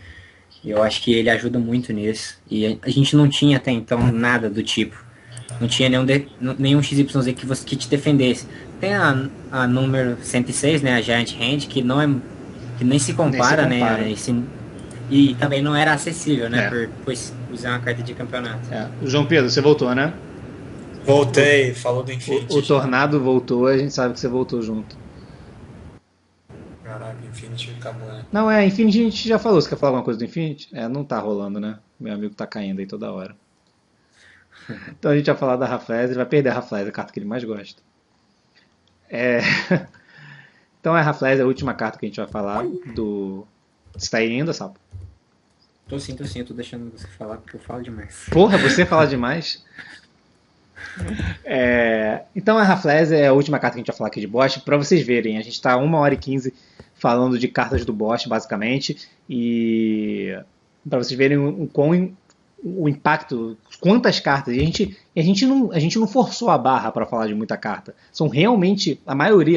E eu acho que ele ajuda muito nisso. E a gente não tinha até então nada do tipo. Não tinha nenhum XYZ que te defendesse. Tem a número 106, né, a Giant Hand, que nem se compara, né? E também não era acessível, né? Por usar uma carta de campeonato. O João Pedro, você voltou, né? Voltei, falou do Infinity. O Tornado voltou, a gente sabe que você voltou junto. Caraca, Infinity acabou, né? Não, Infinity a gente já falou. Você quer falar alguma coisa do Infinity? Não tá rolando, né? Meu amigo tá caindo aí toda hora. Então a gente vai falar da Raffles, ele vai perder a Raffles, a carta que ele mais gosta. Então a Raffles é a última carta que a gente vai falar do... Você tá aí ainda, Sapo? Tô sim, eu tô deixando você falar porque eu falo demais. Porra, você fala demais. Então a Raffles é a última carta que a gente vai falar aqui de boss. Pra vocês verem, a gente tá 1h15 falando de cartas do boss, basicamente. E pra vocês verem o impacto, quantas cartas. A gente não forçou a barra pra falar de muita carta. São realmente, a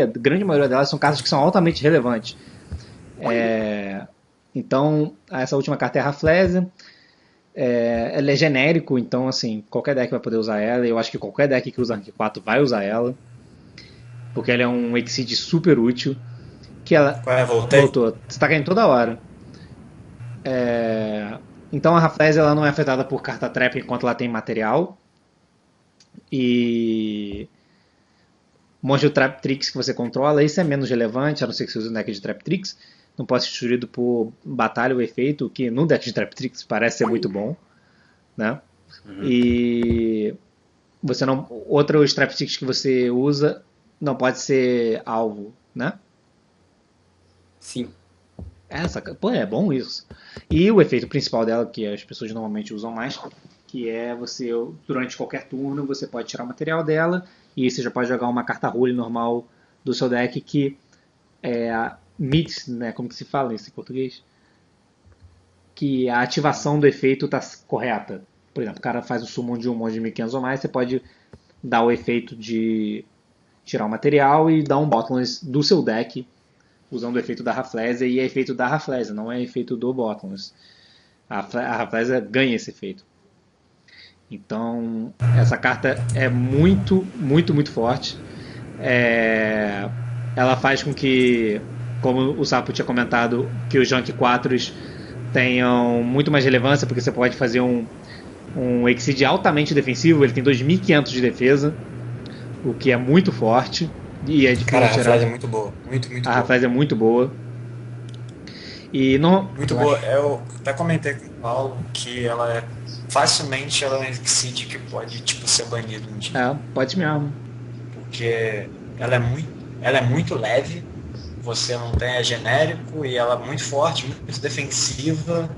grande maioria delas são cartas que são altamente relevantes. Então, essa última carta é a Raffles. Ela é genérico, então assim, qualquer deck vai poder usar ela. Eu acho que qualquer deck que usa Rank 4 vai usar ela. Porque ela é um Exceed super útil. Que ela voltou. Você tá caindo toda hora. Então a Raffles ela não é afetada por carta trap enquanto ela tem material. E monstro Trap Tricks que você controla, isso é menos relevante, a não ser que você use um deck de Trap Tricks. Não pode ser destruído por batalha ou efeito, que no deck de Trap Tricks parece ser muito bom, né? E você não, outros Trap Tricks que você usa não pode ser alvo, né? Sim. É bom isso. E o efeito principal dela, que as pessoas normalmente usam mais, que é você, durante qualquer turno, você pode tirar o material dela e você já pode jogar uma carta role normal do seu deck que meets, né? Como que se fala isso em português? Que a ativação do efeito está correta. Por exemplo, o cara faz o summon de um monte de 1500 ou mais, você pode dar o efeito de tirar o material e dar um bottomless do seu deck usando o efeito da Raffles, e é efeito da Raffles, não é efeito do bottomless. A Raffles ganha esse efeito. Então, essa carta é muito, muito, muito forte. Ela faz com que, como o Sapo tinha comentado, que os Rank 4s tenham muito mais relevância, porque você pode fazer um Exceed altamente defensivo, ele tem 2500 de defesa, o que é muito forte. E é difícil. Cara, a Raffles é muito boa. Muito boa. A Raffles é muito boa. E não... Muito boa. Eu até comentei com o Paulo que ela facilmente ela é um Exceed que pode ser banido no time. Pode mesmo. Porque ela é muito leve, você não tem genérico e ela é muito forte, muito defensiva.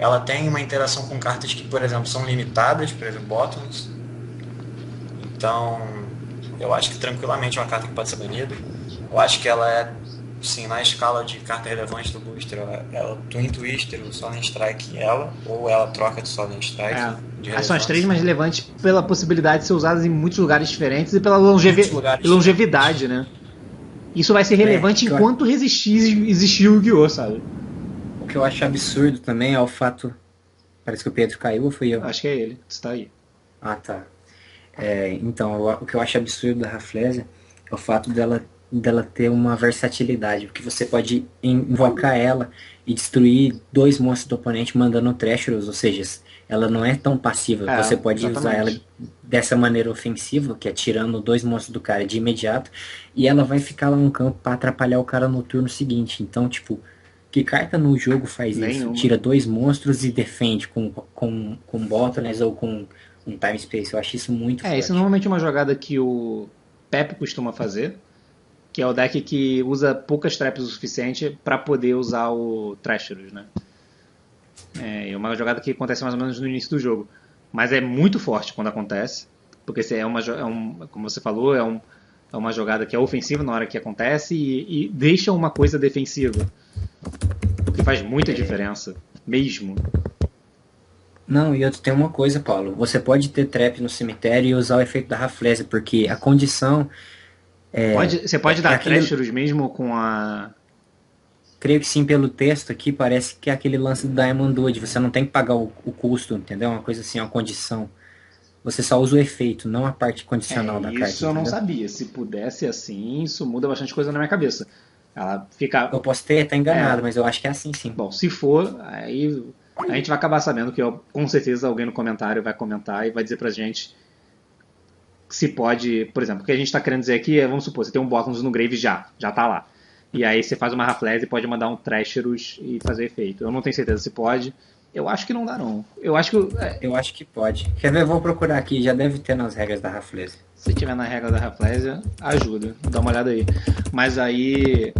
Ela tem uma interação com cartas que, por exemplo, são limitadas, por exemplo, Bottoms. Então, eu acho que tranquilamente é uma carta que pode ser banida. Eu acho que ela é, sim, na escala de carta relevante do booster, ela Twin Twister, o Solemn Strike ou ela troca de Solemn Strike. São as três mais relevantes pela possibilidade de ser usadas em muitos lugares diferentes e pela longevidade, né? Isso vai ser relevante enquanto existir o Yu-Gi-Oh!, sabe? O que eu acho absurdo também é o fato... Parece que o Pedro caiu ou fui eu? Acho que é ele, você tá aí. Ah, tá. Então, o que eu acho absurdo da Raffles é o fato dela ter uma versatilidade, porque você pode invocar ela e destruir 2 monstros do oponente mandando Treacherous, ou seja, ela não é tão passiva, você pode usar ela dessa maneira ofensiva, que é tirando 2 monstros do cara de imediato, e ela vai ficar lá no campo para atrapalhar o cara no turno seguinte. Então, tipo, que carta no jogo faz isso? Tira 2 monstros e defende com Bottomless ou com um Time Space. Eu acho isso muito forte. Isso normalmente é uma jogada que o Pepe costuma fazer, que é o deck que usa poucas traps o suficiente para poder usar o Treacherous, né? É uma jogada que acontece mais ou menos no início do jogo, mas é muito forte quando acontece, porque como você falou, é uma jogada que é ofensiva na hora que acontece e deixa uma coisa defensiva, o que faz muita diferença, mesmo. Não, e tem uma coisa, Paulo. Você pode ter trap no cemitério e usar o efeito da Raffles, porque a condição... Você pode dar Treacherous mesmo com a... Creio que sim, pelo texto aqui, parece que é aquele lance do Diamond Dude. Você não tem que pagar o custo, entendeu? Uma coisa assim, uma condição. Você só usa o efeito, não a parte condicional da carta. Isso eu não sabia. Se pudesse assim, isso muda bastante coisa na minha cabeça. Ela fica... Eu posso ter enganado, mas eu acho que é assim, sim. Bom, se for, aí... A gente vai acabar sabendo que com certeza alguém no comentário vai comentar e vai dizer pra gente se pode, por exemplo, o que a gente está querendo dizer aqui é, vamos supor, você tem um Bottomless no Grave já tá lá. E aí você faz uma Raffles e pode mandar um Treacherous e fazer efeito. Eu não tenho certeza se pode. Eu acho que não dá, não. Eu acho que... Eu acho que pode. Quer ver? Eu vou procurar aqui. Já deve ter nas regras da Raffles. Se tiver na regra da Raffles, ajuda. Dá uma olhada aí. Mas aí...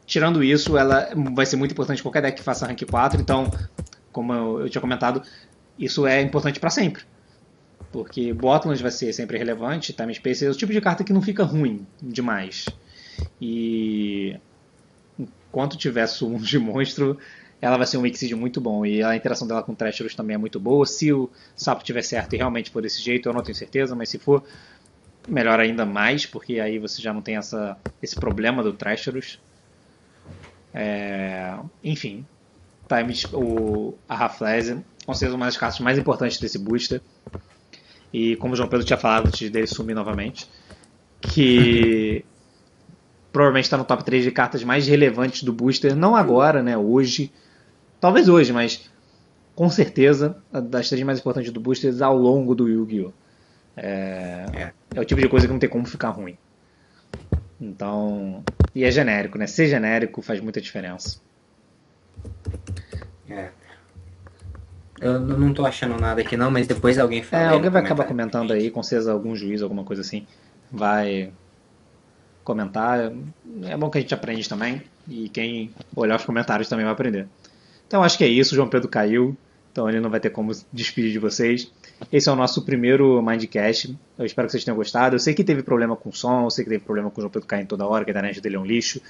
Tirando isso, ela vai ser muito importante qualquer deck que faça rank 4. Então, como eu tinha comentado, isso é importante pra sempre. Porque Botland vai ser sempre relevante. Time Space é o tipo de carta que não fica ruim demais. E... Enquanto tiver sumos de monstro... ela vai ser um Exceed muito bom. E a interação dela com o Treacherous também é muito boa. Se o sapo tiver certo e realmente for desse jeito, eu não tenho certeza, mas se for, melhor ainda mais, porque aí você já não tem esse problema do Treacherous. Enfim, a Raffles com certeza uma das cartas mais importantes desse booster. E como o João Pedro tinha falado antes dele sumir novamente, que provavelmente está no top 3 de cartas mais relevantes do booster, não agora, né, hoje. Talvez hoje, mas com certeza das 3 mais importantes do booster ao longo do Yu-Gi-Oh! É o tipo de coisa que não tem como ficar ruim. Então, e é genérico, né? Ser genérico faz muita diferença. Eu não tô achando nada aqui não, mas depois alguém fala. Alguém vai acabar comentando aí, com certeza algum juiz, alguma coisa assim, vai comentar. É bom que a gente aprende também, e quem olhar os comentários também vai aprender. Então acho que é isso, o João Pedro caiu, então ele não vai ter como despedir de vocês. Esse é o nosso primeiro Mindcast, eu espero que vocês tenham gostado. Eu sei que teve problema com o som, eu sei que teve problema com o João Pedro caindo toda hora, que a internet dele é um lixo.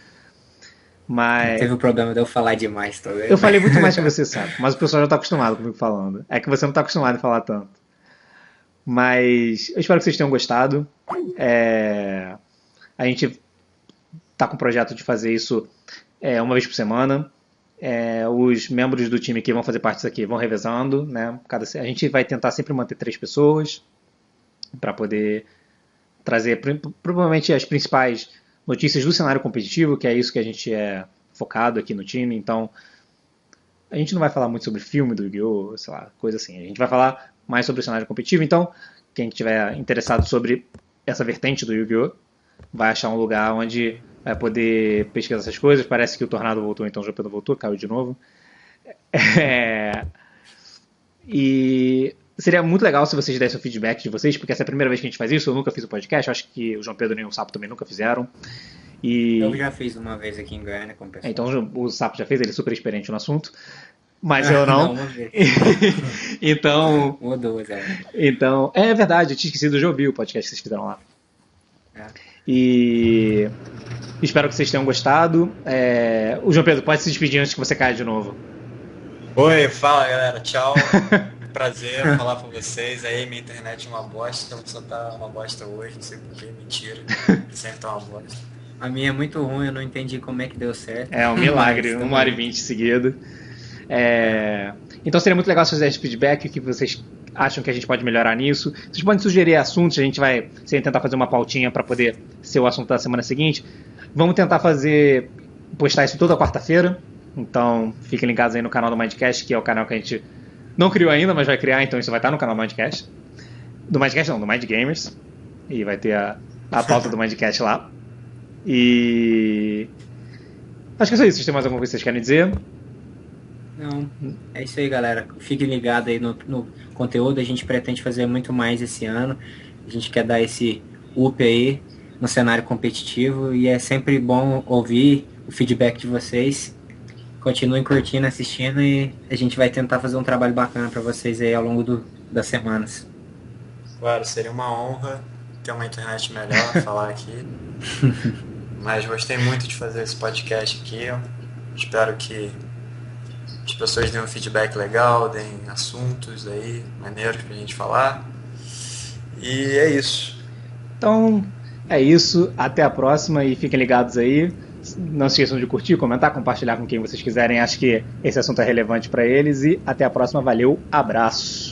Mas... Teve o problema de eu falar demais também. Eu falei muito mais que você, sabe, mas o pessoal já está acostumado comigo falando. É que você não está acostumado a falar tanto. Mas eu espero que vocês tenham gostado. A gente está com o projeto de fazer isso uma vez por semana. Os membros do time que vão fazer parte disso aqui vão revezando, né? A gente vai tentar sempre manter 3 pessoas para poder trazer provavelmente as principais notícias do cenário competitivo, que é isso que a gente é focado aqui no time. Então a gente não vai falar muito sobre filme do Yu-Gi-Oh!, sei lá, coisa assim. A gente vai falar mais sobre o cenário competitivo. Então quem estiver interessado sobre essa vertente do Yu-Gi-Oh! Vai achar um lugar onde vai poder pesquisar essas coisas. Parece que o Tornado voltou, então o João Pedro voltou, caiu de novo. E seria muito legal se vocês dessem o feedback de vocês, porque essa é a primeira vez que a gente faz isso. Eu nunca fiz o podcast, acho que o João Pedro nem o Sapo também nunca fizeram. Eu já fiz uma vez aqui em Goiânia com o pessoal. Então o Sapo já fez, ele é super experiente no assunto. Mas eu não. Então. Então, é verdade, eu tinha esquecido, eu já ouvi o podcast que vocês fizeram lá. E espero que vocês tenham gostado. O João Pedro, pode se despedir antes que você caia de novo. Oi, fala galera, tchau. Prazer falar com vocês. Aí minha internet é uma bosta, só tá uma bosta hoje, não sei porquê, mentira. Sempre tá uma bosta. A minha é muito ruim, eu não entendi como é que deu certo. É um milagre, 1h20 seguido. Então seria muito legal se vocês fizerem feedback, o que vocês acham que a gente pode melhorar nisso. Vocês podem sugerir assuntos, a gente vai tentar fazer uma pautinha para poder ser o assunto da semana seguinte. Vamos tentar postar isso toda quarta-feira. Então fiquem ligados aí no canal do Mindcast, que é o canal que a gente não criou ainda, mas vai criar, então isso vai estar no canal do Mindcast. Do Mindcast não, do Mind Gamers. E vai ter a pauta do Mindcast lá. E acho que é só isso. Vocês têm mais alguma coisa que vocês querem dizer? Não, é isso aí galera, fiquem ligados aí no conteúdo, a gente pretende fazer muito mais esse ano, a gente quer dar esse up aí no cenário competitivo e é sempre bom ouvir o feedback de vocês. Continuem curtindo, assistindo e a gente vai tentar fazer um trabalho bacana para vocês aí ao longo das semanas. Claro, seria uma honra ter uma internet melhor, falar aqui, mas gostei muito de fazer esse podcast aqui, eu espero que as pessoas deem um feedback legal, deem assuntos aí, maneiros pra gente falar. E é isso. Então, é isso. Até a próxima e fiquem ligados aí. Não se esqueçam de curtir, comentar, compartilhar com quem vocês quiserem. Acho que esse assunto é relevante para eles. E até a próxima. Valeu, abraço.